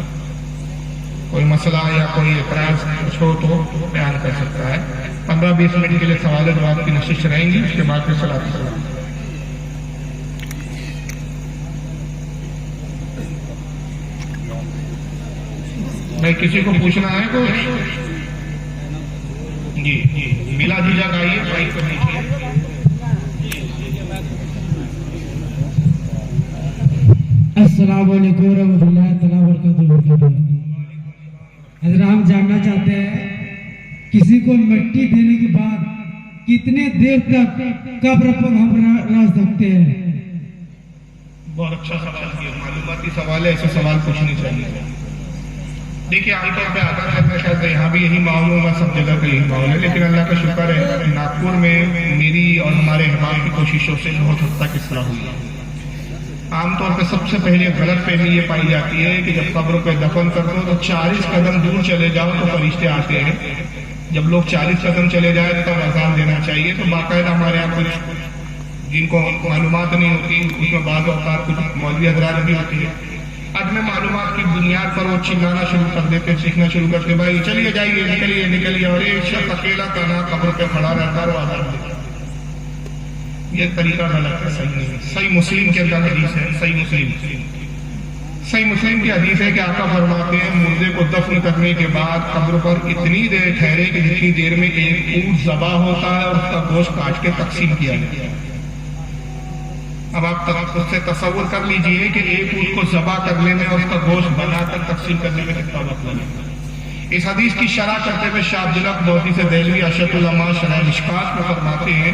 کوئی مسئلہ یا کوئی اعتراض کچھ ہو تو بیان کر سکتا ہے۔ 15-20 منٹ کے لیے سوال و جواب کی نشست رہیں گی، اس کے بعد پھر صلاۃ السلام۔ بھائی کسی کو پوچھنا ہے تو جی بلا جھجھک آئیے، بھائی کو دیکھیے۔ السلام علیکم ورحمۃ اللہ تعالیٰ وبرکاتہ۔ حضرت ہم جاننا چاہتے ہیں کسی کو مٹی دینے کے بعد کتنے دیر تک قبر پر ہم رہ سکتے ہیں؟ بہت اچھا سوال کیا، معلوماتی سوال ہے، ایسے سوال پوچھنے چاہیے۔ دیکھیے عام طور پہ آتا ہے، میں شاید یہاں بھی یہی ماحول ہوگا، سب جگہ کا یہی ماحول ہے، لیکن اللہ کا شکر ہے ناگپور میں میری اور ہمارے احباب کی کوششوں سے بہت حد تک اصلاح ہوئی ہے۔ عام طور پہ سب سے پہلے غلط فہمی یہ پائی جاتی ہے کہ جب قبر پہ دفن کر دو تو 40 قدم دور چلے جاؤ تو فرشتے آتے ہیں، جب لوگ 40 قدم چلے جائیں تب اذان دینا چاہیے۔ تو باقاعدہ ہمارے یہاں کچھ جن کو معلومات نہیں ہوتی، اس میں بعض اوقات کچھ مولوی حضرات بھی ہوتی ہے، عدم معلومات کی بنیاد پر وہ چلانا شروع کر دیتے، سیکھنا شروع کرتے، بھائی چلیے جائیے، نکلیے نکلیے، اور ایک شخص اکیلا تنہا قبر پہ کھڑا رہتا ہے اور آزاد دیتا ہے۔ یہ طریقہ غلط ہے، صحیح نہیں ہے۔ صحیح مسلم کے اندر حدیث ہے، صحیح مسلم کی حدیث ہے کہ آقا فرماتے ہیں مردے کو دفن کرنے کے بعد قبر پر اتنی دیر ٹھہرے کہ جتنی دیر میں ایک اونٹ ذبح ہوتا ہے اور اس کا گوشت کاٹ کے تقسیم کیا جاتا ہے۔ اب آپ اس سے تصور کر لیجئے کہ ایک اونٹ کو ذبح کرنے میں اور اس کا گوشت بنا کر تقسیم کرنے میں کتنا وقت لگے۔ اس حدیث کی شرح کرتے ہوئے شاہ عبدالحق بہتی سے دہلوی اشرف العلماء شرح مشکات میں فرماتے ہیں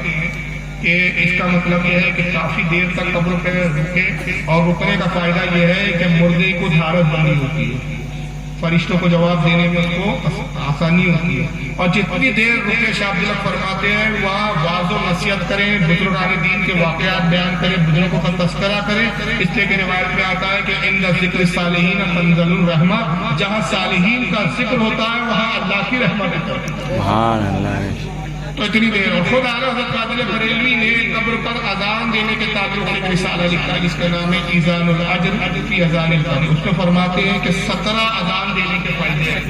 کہ اس کا مطلب یہ ہے کہ کافی دیر تک قبر پہ رکے، اور رکنے کا فائدہ یہ ہے کہ مردے کو دھارت بنی ہوتی ہے، فرشتوں کو جواب دینے میں اس کو آسانی ہوتی ہے، اور جتنی دیر رکے شاہ عبدالحق فرماتے ہیں وہاں واعظ و نصیحت کریں، بزرگان دین کے واقعات بیان کریں، بزرگوں کا تذکرہ کریں، اس لیے کہ روایت میں آتا ہے کہ عند ذکر الصالحین تنزل الرحمہ، جہاں صالحین کا ذکر ہوتا ہے وہاں اللہ کی رحمت ہوتی ہے۔ سبحان اللہ۔ تو اتنی دیر، اور خود اعلیٰ حضرت قادر بریلوی نے قبر پر اذان دینے کے تعلق سے ایک رسالہ لکھا جس کا نام ہے ایذان الاجر فی اذان القبر۔ اس میں فرماتے ہیں کہ 17 اذان دینے کے فائدے ہیں۔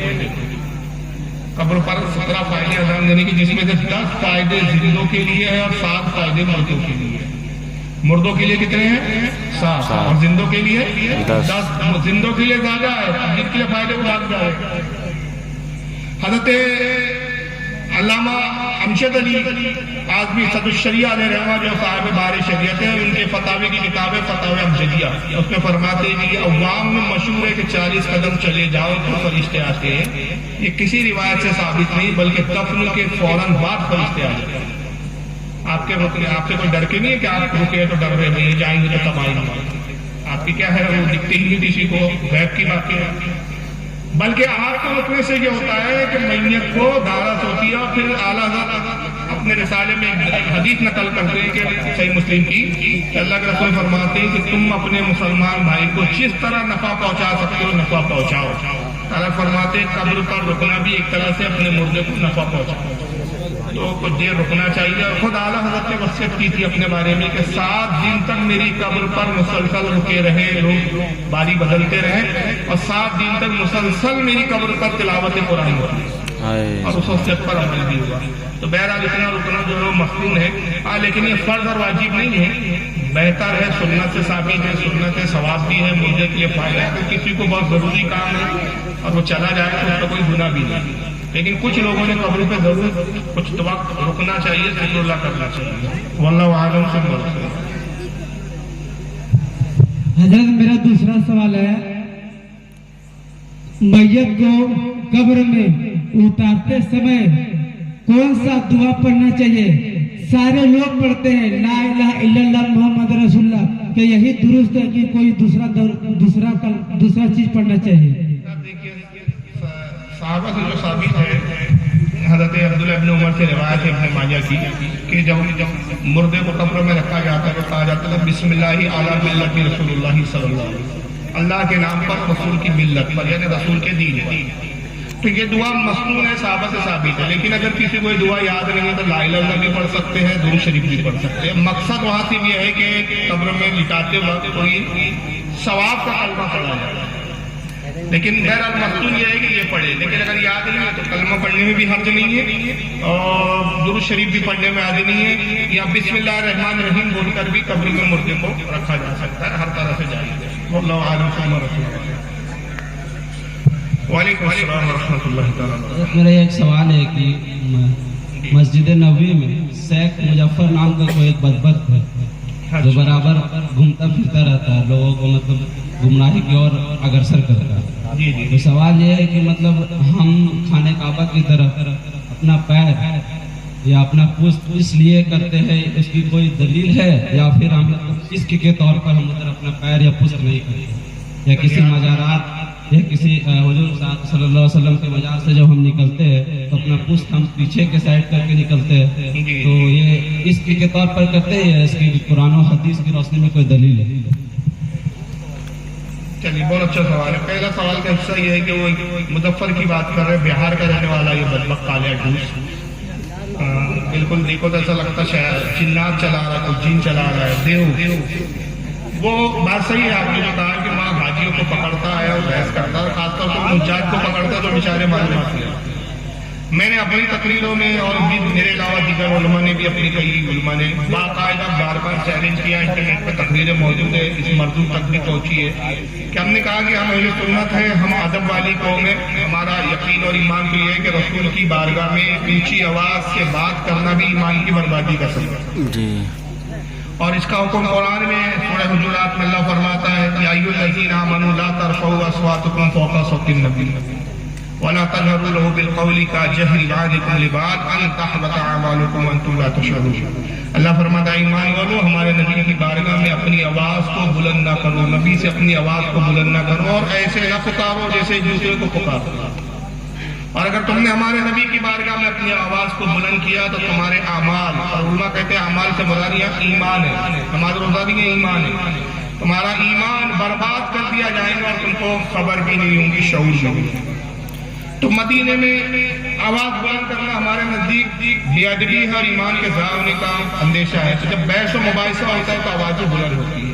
قبر پر 17 فائدے اذان دینے کی، جس میں سے 10 فائدے زندوں کے لیے ہے اور 7 فائدے مردوں کے لیے۔ مردوں کے لیے کتنے ہیں؟ 7، اور زندوں کے لیے 10۔ زندوں کے لیے زیادہ ہے، جن کے لیے فائدے کو بھاگ جائے۔ حضرت علامہ امجد علی اعظمی صدر الشریعہ علیہ رحمہ جو صاحب بار شریعت ہے، ان کے فتاوی کی کتاب ہے فتاوی امجدیہ، اس میں فرماتے ہیں کہ عوام میں مشہور ہے کہ 40 قدم چلے جاؤ تو فرشتے آتے ہیں۔ یہ کسی روایت سے ثابت نہیں، بلکہ دفن کے فوراً بعد فرشتے آ جاتے ہیں۔ آپ کے کوئی ڈر کے نہیں ہے کہ آپ رکے تو ڈر رہے نہیں جائیں گے تو تباہی نہیں، آپ کی کیا ہے وہ دکھتے ہی نہیں کسی کو، غیب کی باتیں ہیں۔ بلکہ آپ کو رکنے سے یہ ہوتا ہے کہ میت کو دھارت ہوتی ہے، اور پھر اعلیٰ حضرت اپنے رسالے میں ایک حدیث نقل کرتے ہیں کہ صحیح مسلم کی، کہ اللہ کے رسول فرماتے ہیں کہ تم اپنے مسلمان بھائی کو جس طرح نفع پہنچا سکتے ہو نفع پہنچاؤ۔ اللہ فرماتے ہیں قبر پر رکنا بھی ایک طرح سے اپنے مردے کو نفع پہنچاؤ، تو کچھ دیر رکنا چاہیے۔ اور خود اعلیٰ حضرت نے وصیت کی تھی اپنے بارے میں کہ 7 دن تک میری قبر پر مسلسل رکے رہے، لوگ باری بدلتے رہے، اور 7 دن تک مسلسل میری قبر پر تلاوت قرآن ہوتی، اور اس وصیت پر عمل بھی ہوا۔ تو بہرحال اتنا رکنا جو ہے مخصوص ہے، لیکن یہ فرض اور واجب نہیں ہے، بہتر ہے، سنت سے ثابت ہے، سنت ہے، ثواب بھی ہے، مردے کے لیے فائدہ ہے۔ تو کسی کو بہت ضروری کام ہے اور وہ چلا جائے تو اس کا کوئی گناہ بھی نہیں، لیکن کچھ لوگوں نے قبر پہ ضرور کچھ وقت رکنا چاہیے، ذکر اللہ کرنا چاہیے۔ واللہ اعلم ثم رسول۔ حضرت میرا دوسرا سوال ہے، میت کو قبر میں اتارتے سمے کون سا دعا پڑھنا چاہیے؟ سارے لوگ پڑھتے ہیں لا الہ الا اللہ محمد رسول اللہ، کہ یہی درست ہے کہ کوئی دوسرا چیز پڑھنا چاہیے؟ دیکھیے صحابہ سے جو ثابت ہے، حضرت عبداللہ ابن عمر سے روایت ہے ابن ماجہ کی، کہ جب مردے کو قبر میں رکھا جاتا ہے تو کہا جاتا ہے بسم اللہ علی ملت رسول اللہ صلی اللہ علیہ وسلم، اللہ کے نام پر، رسول کی ملت پر، یعنی رسول کے دین پر۔ تو یہ دعا مسنون ہے، صحابہ سے ثابت ہے، لیکن اگر کسی کو یہ دعا یاد نہیں ہے تو لا الہ الا اللہ بھی پڑھ سکتے ہیں، درود شریف بھی پڑھ سکتے ہیں۔ مقصد وہاں سے یہ ہے کہ قبر میں لٹاتے وقت کوئی ثواب کا کلمہ پڑھا جائے، لیکن بہرحال مقصود یہ ہے کہ یہ پڑھے، لیکن اگر یاد نہیں ہے تو کلمہ پڑھنے میں بھی حرج نہیں ہے، اور درود شریف بھی پڑھنے میں حرج نہیں ہے، یا بسم اللہ الرحمن الرحیم بول کر بھی قبر میں مردے کو رکھا جا سکتا ہے، ہر طرح سے جائز ہے۔ واللہ اعلم ثم رسول۔ وعلیکم السلام ورحمۃ اللہ تعالیٰ۔ میرا ایک سوال ہے کہ مسجد نبوی میں شیخ مظفر نام کا کوئی ایک بدبخت ہے جو برابر گھومتا پھرتا رہتا ہے، لوگوں کو مطلب گمراہی کی اور اگرسر کرتا ہے۔ تو سوال یہ ہے کہ مطلب ہم خانہ کعبہ کی طرف اپنا پیر یا اپنا پشت اس لیے کرتے ہیں، اس کی کوئی دلیل ہے، یا پھر ہم عشق کے طور پر ہم ادھر اپنا پیر یا پشت نہیں کرتے، یا کسی مزارات یا کسی حضور صلی اللہ علیہ وسلم کے مزار سے جب ہم نکلتے ہیں تو اپنا پشت ہم پیچھے کے سائڈ کر کے نکلتے ہیں، تو یہ عشق کے طور پر کرتے ہیں یا اس کی قرآن و حدیث کی روشنی میں کوئی دلیل ہے؟ چلیے بہت اچھا سوال ہے۔ پہلا سوال کا حصہ یہ ہے کہ وہ مظفر کی بات کر رہے ہیں، بہار کا رہنے والا یہ بدبخت کالیا ٹوس، بالکل دیکھو تو ایسا لگتا شاید جنات چلا رہا ہے، کوئی جن چلا رہا ہے، دیو۔ وہ بات صحیح ہے آپ نے جو کہا کہ وہاں حاجیوں کو پکڑتا ہے اور بحث کرتا ہے، خاص طور پر حجاج کو پکڑتا ہے تو بیچارے معلومات لے۔ میں نے اپنی تقریروں میں اور بھی میرے علاوہ دیگر علماء نے بھی اپنی کئی علماء نے باقاعدہ بار بار چیلنج کیا، انٹرنیٹ پہ تقریریں موجود ہے، اس مردود تک بھی پہنچی ہے کہ ہم نے کہا کہ ہم اہل سنت ہیں، ہم ادب والی قوم ہیں، ہمارا یقین اور ایمان تو یہ ہے کہ رسول کی بارگاہ میں اونچی آواز سے بات کرنا بھی ایمان کی بربادی کا سبب ہے، اور اس کا حکم قرآن میں سورہ حجرات میں اللہ فرماتا ہے یا ایھا الذین آمنوا لا ترفعوا اصواتکم فوق صوت النبی ولا تجهروا له بالقول كجهر بعضكم لبعض ان تحبط اعمالكم وانتم لا تشعرون۔ اللہ فرماتا ہے ایمان والو ہمارے نبی کی بارگاہ میں اپنی آواز کو بلند نہ کرو، نبی سے اپنی آواز کو بلند نہ کرو، اور ایسے نہ پکارو جیسے دوسرے کو پکارو، اور اگر تم نے ہمارے نبی کی بارگاہ میں اپنی آواز کو بلند کیا تو تمہارے اعمال، اور علماء کہتے ہیں اعمال سے مراد یہاں ایمان ہے، نماز روزہ بھی ہے ایمان ہے، تمہارا ایمان برباد کر دیا جائے گا اور تم کو خبر بھی نہیں ہوگی، شعور بھی نہیں۔ تو مدینے میں آواز بلند کرنا ہمارے نزدیک بے ادبی ہے اور ایمان کے ضائع ہونے کا اندیشہ ہے۔ تو جب بحث و مباحثہ ہوتا ہے تو آوازیں بلند ہوتی ہے۔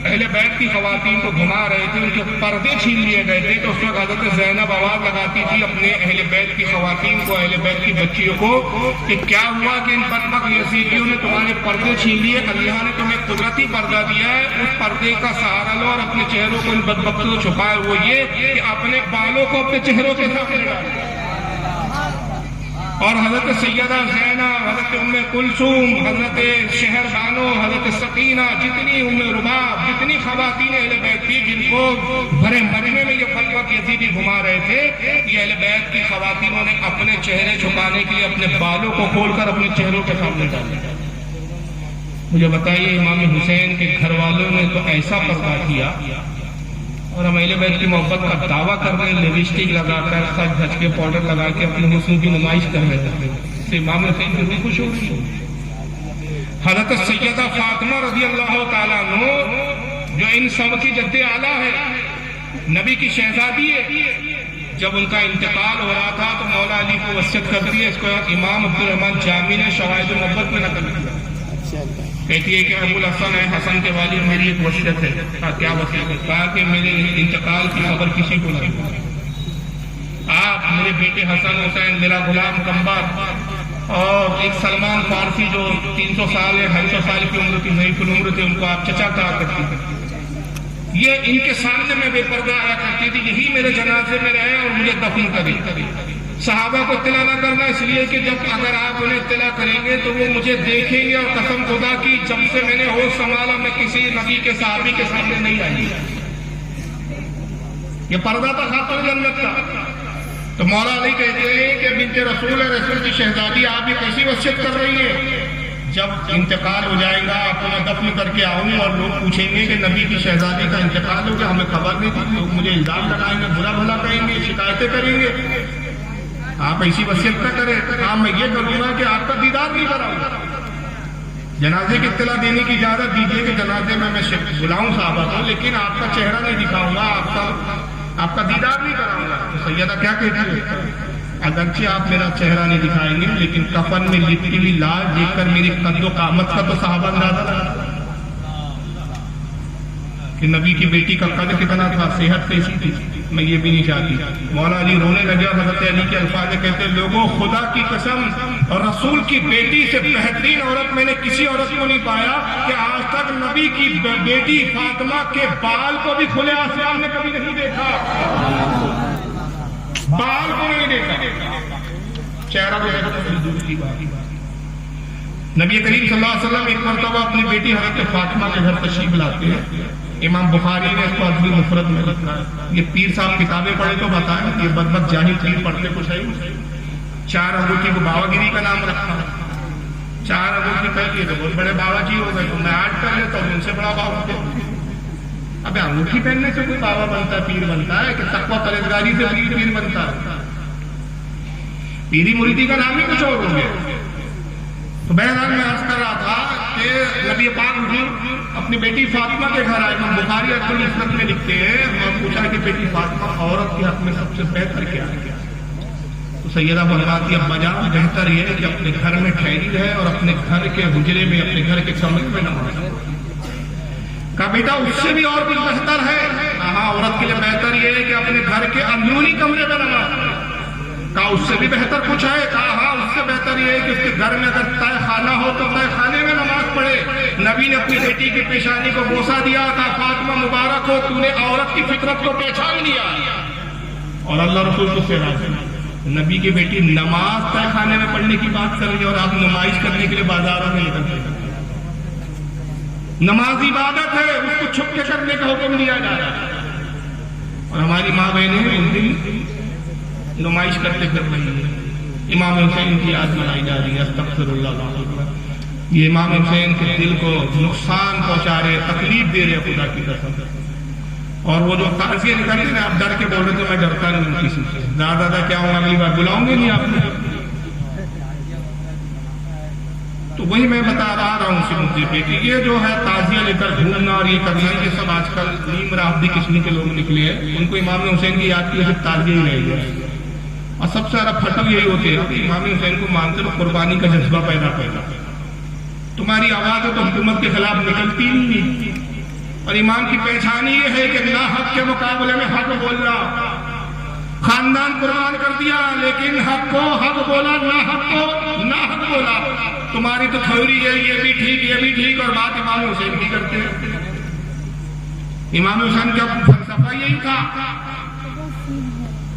اہل بیت کی خواتین کو گھما رہے تھے، ان کے پردے چھین لیے گئے تھے، تو اس وقت حضرت زینب آواز لگاتی تھی اپنے اہل بیت کی خواتین کو، اہل بیت کی بچیوں کو کہ کیا ہوا کہ ان بدبخت یزیدیوں نے تمہارے پردے چھین لیے، اللہ نے تمہیں قدرتی پردہ دیا ہے، اس پردے کا سہارا لو اور اپنے چہروں کو ان بدبختوں سے چھپائے۔ وہ یہ کہ اپنے بالوں کو اپنے چہروں کے سامنے ڈالو۔ اور حضرت سیدہ زینب، حضرت ام کلثوم، حضرت شہر بانو، حضرت سکینہ، جتنی ام رباب، جتنی خواتین اہل بیت تھی جن کو بھرے مجمع میں یہ بدبخت یزیدی گھما رہے تھے، یہ اہل بیت کی خواتینوں نے اپنے چہرے چھپانے کے لیے اپنے بالوں کو کھول کر اپنے چہروں کے سامنے ڈالے۔ مجھے بتائیے امام حسین کے گھر والوں نے تو ایسا پردہ کیا، اور ہم اہل بیت کی محبت کا دعویٰ کر رہے ہیں، لپسٹک لگا کر، سچ دھج کے، پاؤڈر لگا کے اپنے حسن کی نمائش کر رہے تھے۔ امام حسین کی روح خوش ہو رہی ہے۔ حضرت سیدہ فاطمہ رضی اللہ تعالیٰ عنہ جو ان سب کی جد اعلیٰ ہے، نبی کی شہزادی ہے، جب ان کا انتقال ہو رہا تھا تو مولا علی کو وصیت کرتی ہے، اس کو امام عبدالرحمن جامی نے شواہد النبوت میں نقل کیا، کہتی ہے کہ ابو الحسن ہے، حسن کے والد، میری ایک وصیت ہے۔ کیا وصیت ہے؟ کہا کہ میرے انتقال کی خبر کسی کو نہ دو، آپ میرے بیٹے حسن حسین، میرا غلام کمبر اور ایک سلمان فارسی جو 300 سال یا 250 سال کی عمر کی ضعیف العمر تھے، ان کو آپ چچا کہا کرتی تھی، یہ ان کے سامنے میں بے پردہ آیا کرتی تھی، یہی میرے جنازے میں رہے اور مجھے دفن کرے۔ صحابہ کو اطلاع نہ کرنا، اس لیے کہ جب اگر آپ انہیں اطلاع کریں گے تو وہ مجھے دیکھیں گے، اور قسم خدا کی جب سے میں نے ہوش سنبھالا میں کسی نبی کے صحابی کے سامنے نہیں آئی۔ یہ پردہ تھا خاطر جنت کا۔ تو مولا علی کہتے ہیں کہ بنت رسول ہے، رسول کی شہزادی، آپ یہ کیسی وصیت کر رہی ہیں؟ جب انتقال ہو جائے گا آپ کو میں دفن کر کے آؤں اور لوگ پوچھیں گے کہ نبی کی شہزادی کا انتقال ہو گیا، ہمیں خبر نہیں تھی، لوگ مجھے الزام لگائیں گے، برا بھلا کہیں گے، شکایتیں کریں گے۔ آپ ایسی وصیت نہ کریں۔ ہاں میں یہ کروں گا کہ آپ کا دیدار نہیں کراؤں گا، جنازے کی اطلاع دینے کی اجازت دیجیے کہ جنازے میں بلاؤں صحابہ کو، لیکن آپ کا چہرہ نہیں دکھاؤں گا، آپ کا دیدار نہیں کراؤں گا۔ تو سیدہ کیا کہتی ہے؟ اگرچہ آپ میرا چہرہ نہیں دکھائیں گے لیکن کفن میں لپٹی ہوئی لاش دیکھ کر میری قد و قامت کا تو صحابہ اندازہ لگا کہ نبی کی بیٹی کا قد کتنا تھا، صحت کیسی تھی، میں یہ بھی نہیں چاہتی۔ مولا علی رونے لگے اور حضرت علی کے الفاظ کہتے ہیں، لوگوں خدا کی قسم اور رسول کی بیٹی سے بہترین عورت میں نے کسی عورت کو نہیں پایا کہ آج تک نبی کی بیٹی فاطمہ کے بال کو بھی کھلے آسمان میں کبھی نہیں دیکھا، بال کو نہیں دیکھا، چہرہ بھی دور کی بات۔ نبی کریم صلی اللہ علیہ وسلم ایک مرتبہ اپنی بیٹی حضرت فاطمہ کے گھر تشریف لاتے ہیں۔ امام بخاری نے اس کو ادب المفرد میں لکھا ہے۔ یہ پیر صاحب کتابیں پڑھے تو بتائیں، یہ بدبخت جاہل پیر پڑھتے کچھ ہے، 4 انگوٹھی کو بابا گیری کا نام رکھا، 4 انگوٹھی کہہ دیے تو بہت بڑے بابا جی ہو گئے، تو میں 8 کر لیتا ہوں، ان سے بڑا بابا تھے۔ اب انگوٹھی پہننے سے کوئی بابا بنتا ہے، پیر بنتا ہے، کہ تقویٰ پرہیزگاری سے پیر بنتا ہے؟ پیری مریدی کا نام ہی کچھ اور ہو گیا۔ تو بہرحال میں عرض کر رہا تھا کہ نبی پاک حضور اپنی بیٹی فاطمہ کے گھر آئے۔ امام بخاری ادب المفرد میں لکھتے ہیں اور پوچھا کہ بیٹی فاطمہ عورت کے حق میں سب سے بہتر کیا ہے؟ تو سیدہ فرماتی ابا جان بہتر یہ ہے کہ اپنے گھر میں ٹھہری رہے اور اپنے گھر کے حجرے میں، اپنے گھر کے کمرے میں نماز پڑھے۔ کہا بیٹا اس سے بھی اور کچھ بہتر ہے؟ ہاں عورت کے لیے بہتر یہ ہے کہ اپنے گھر کے اندرونی کمرے میں نماز پڑھے۔ کہا اس سے بھی بہتر کچھ ہے؟ کہا ہاں اس سے بہتر یہ ہے کہ اس کے گھر میں اگر طے خانہ ہو تو طے خانے میں نماز پڑھے۔ نبی نے اپنی بیٹی کی پیشانی کو بوسہ دیا، کہا فاطمہ مبارک ہو، تو نے عورت کی فطرت کو پہچان لیا اور اللہ رسول کو سے راضی۔ نبی کی بیٹی نماز طے خانے میں پڑھنے کی بات کر رہی ہے اور آپ نمائش کرنے کے لیے بازاروں میں نکلتے ہیں۔ نماز عبادت ہے، اس کو چھپ کے کرنے کا حکم دیا جا رہا ہے، اور ہماری ماں بہنیں ان دن نمائش کرتے پھر رہی ہے۔ امام حسین کی یاد منائی جا رہی ہے، استغفر اللہ۔ یہ امام حسین کے دل کو نقصان پہنچا رہے، تکلیف دے رہے خدا کی قسم۔ اور وہ جو تعزیے نکلتے ہیں آپ ڈر کے بول رہے تھے، میں ڈرتا نہیں ہوں کسی سے، زیادہ کیا ہوں اگلی بار بلاؤں گے نہیں آپ نے۔ تو وہی میں بتا رہا ہوں اسی مدعے پہ کہ یہ جو ہے تعزیہ لے کر گھومنا اور یہ کرنا، یہ سب آج کل نیم رافضی قسم کے لوگ نکلے ہیں، ان کو امام حسین کی یاد کی صرف تعزیہ ہی رہ گیا۔ اور سب سے زیادہ پھٹک یہی ہوتے ہیں کہ امام حسین کو مانتے تو قربانی کا جذبہ پیدا۔ تمہاری آواز تو حکومت کے خلاف نکلتی نہیں، اور امام کی پہچان یہ ہے کہ نا حق کے مقابلے میں حق بولنا. خاندان قربان کر دیا لیکن حق کو حق بولا, نا حق کو نا حق بولا. تمہاری تو تھیوری ہے یہ بھی ٹھیک یہ بھی ٹھیک, اور بات امام حسین کی کرتے ہیں. امام حسین کا فلسفہ یہی تھا,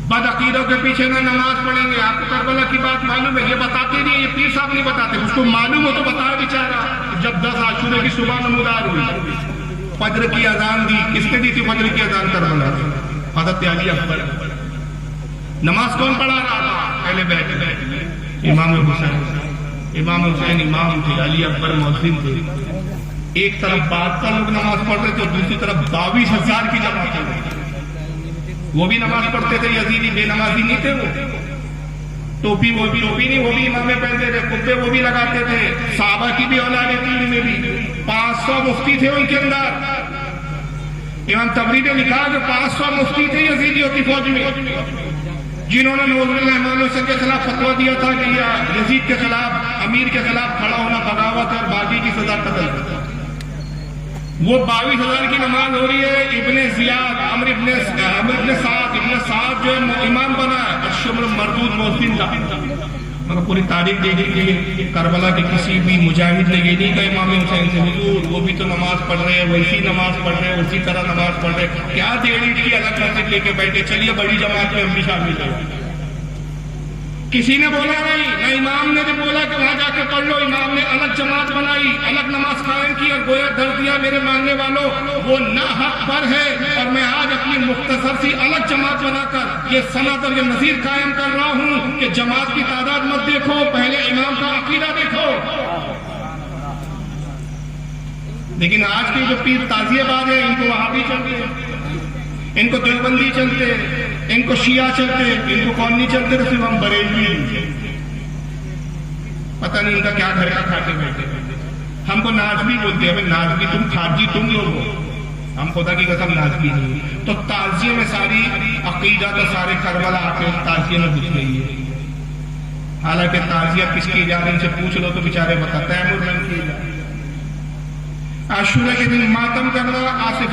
بد عقیدوں کے پیچھے نہ نماز پڑھیں گے. آپ کو کربلا کی بات معلوم ہے, یہ بتاتے نہیں, یہ پیر صاحب نہیں بتاتے, اس کو معلوم ہو تو بتایا بیچارہ. جب 10 عاشورے کی صبح نمودار ہوئی, فجر کی اذان دی, کس نے دی تھی فجر کی اذان؟ کربلا حضرت علی اکبر. نماز کون پڑھا رہا تھا؟ پہلے بیٹھ امام حسین. امام حسین امام تھے, علی اکبر مؤذن تھے. ایک طرف 72 لوگ نماز پڑھ رہے تھے اور دوسری طرف 22,000 کی جماعت ہے. وہ بھی نماز پڑھتے تھے, یزیدی بے نمازی نہیں تھے. وہ ٹوپی وہ بھی نہیں, وہ بھی امامیں پہنتے تھے, کبے وہ بھی لگاتے تھے. صحابہ کی بھی اولاد تین میں بھی 500 مفتی تھے ان کے اندر. امام تبری نے لکھا کہ 500 مفتی تھے یزیدیوں کی فوج میں, جنہوں نے نوز اللہ امام حسین کے خلاف فتویٰ دیا تھا کہ یزید کے خلاف, امیر کے خلاف کھڑا ہونا بغاوت اور باقی کی سزا قتل. وہ 22,000 کی نماز ہو رہی ہے. ابن زیاد, عمر ابن سعد جو امام بنا ہے, الشمر مردود مؤذن تھا. مگر پوری تاریخ دیکھیں گے کربلا کے کسی بھی مجاہد نے یہ نہیں کہا امام حسین سے حضور وہ بھی تو نماز پڑھ رہے ہیں, ویسی نماز پڑھ رہے ہیں, اسی طرح نماز پڑھ رہے ہیں, کیا دیڑھی کی الگ مسجد لے کے بیٹھے, چلیے بڑی جماعت میں ہم بھی شامل ہیں. کسی نے بولا نہیں, نہ امام نے جو بولا کہ وہاں جا کے پڑھ لو. امام نے الگ جماعت بنائی, الگ نماز قائم کی اور گویا در دیا میرے ماننے والوں وہ نا حق پر ہے, اور میں آج اپنی مختصر سی الگ جماعت بنا کر یہ سند اور یہ نظیر قائم کر رہا ہوں کہ جماعت کی تعداد مت دیکھو, پہلے امام کا عقیدہ دیکھو. لیکن آج کے جو پیر تازیہ باز ہیں ان کو وہابی چلتے ہیں, ان کو دیوبندی چلتے, ان کو شیعہ چلتے, ان کو کون نہیں چلتے, تو صرف ہم بریلوی. پتہ نہیں ان کا کیا گھر کا کھاتے بیٹھے. ہم کو نازمی بولتے ہیں, ہمیں نازمی, تم خارجی تم لوگ ہو, ہم خدا کی قسم نازمی نہیں. تو تعزیے میں ساری عقیدہ تو سارے کربلا آ کے تعزیے میں گھس گئی ہے. حالانکہ تعزیہ کس کی ایجاد, ان سے پوچھ لو تو بیچارے بتاتے ہیں. عاشورہ کے دن ماتم کرنا, آصف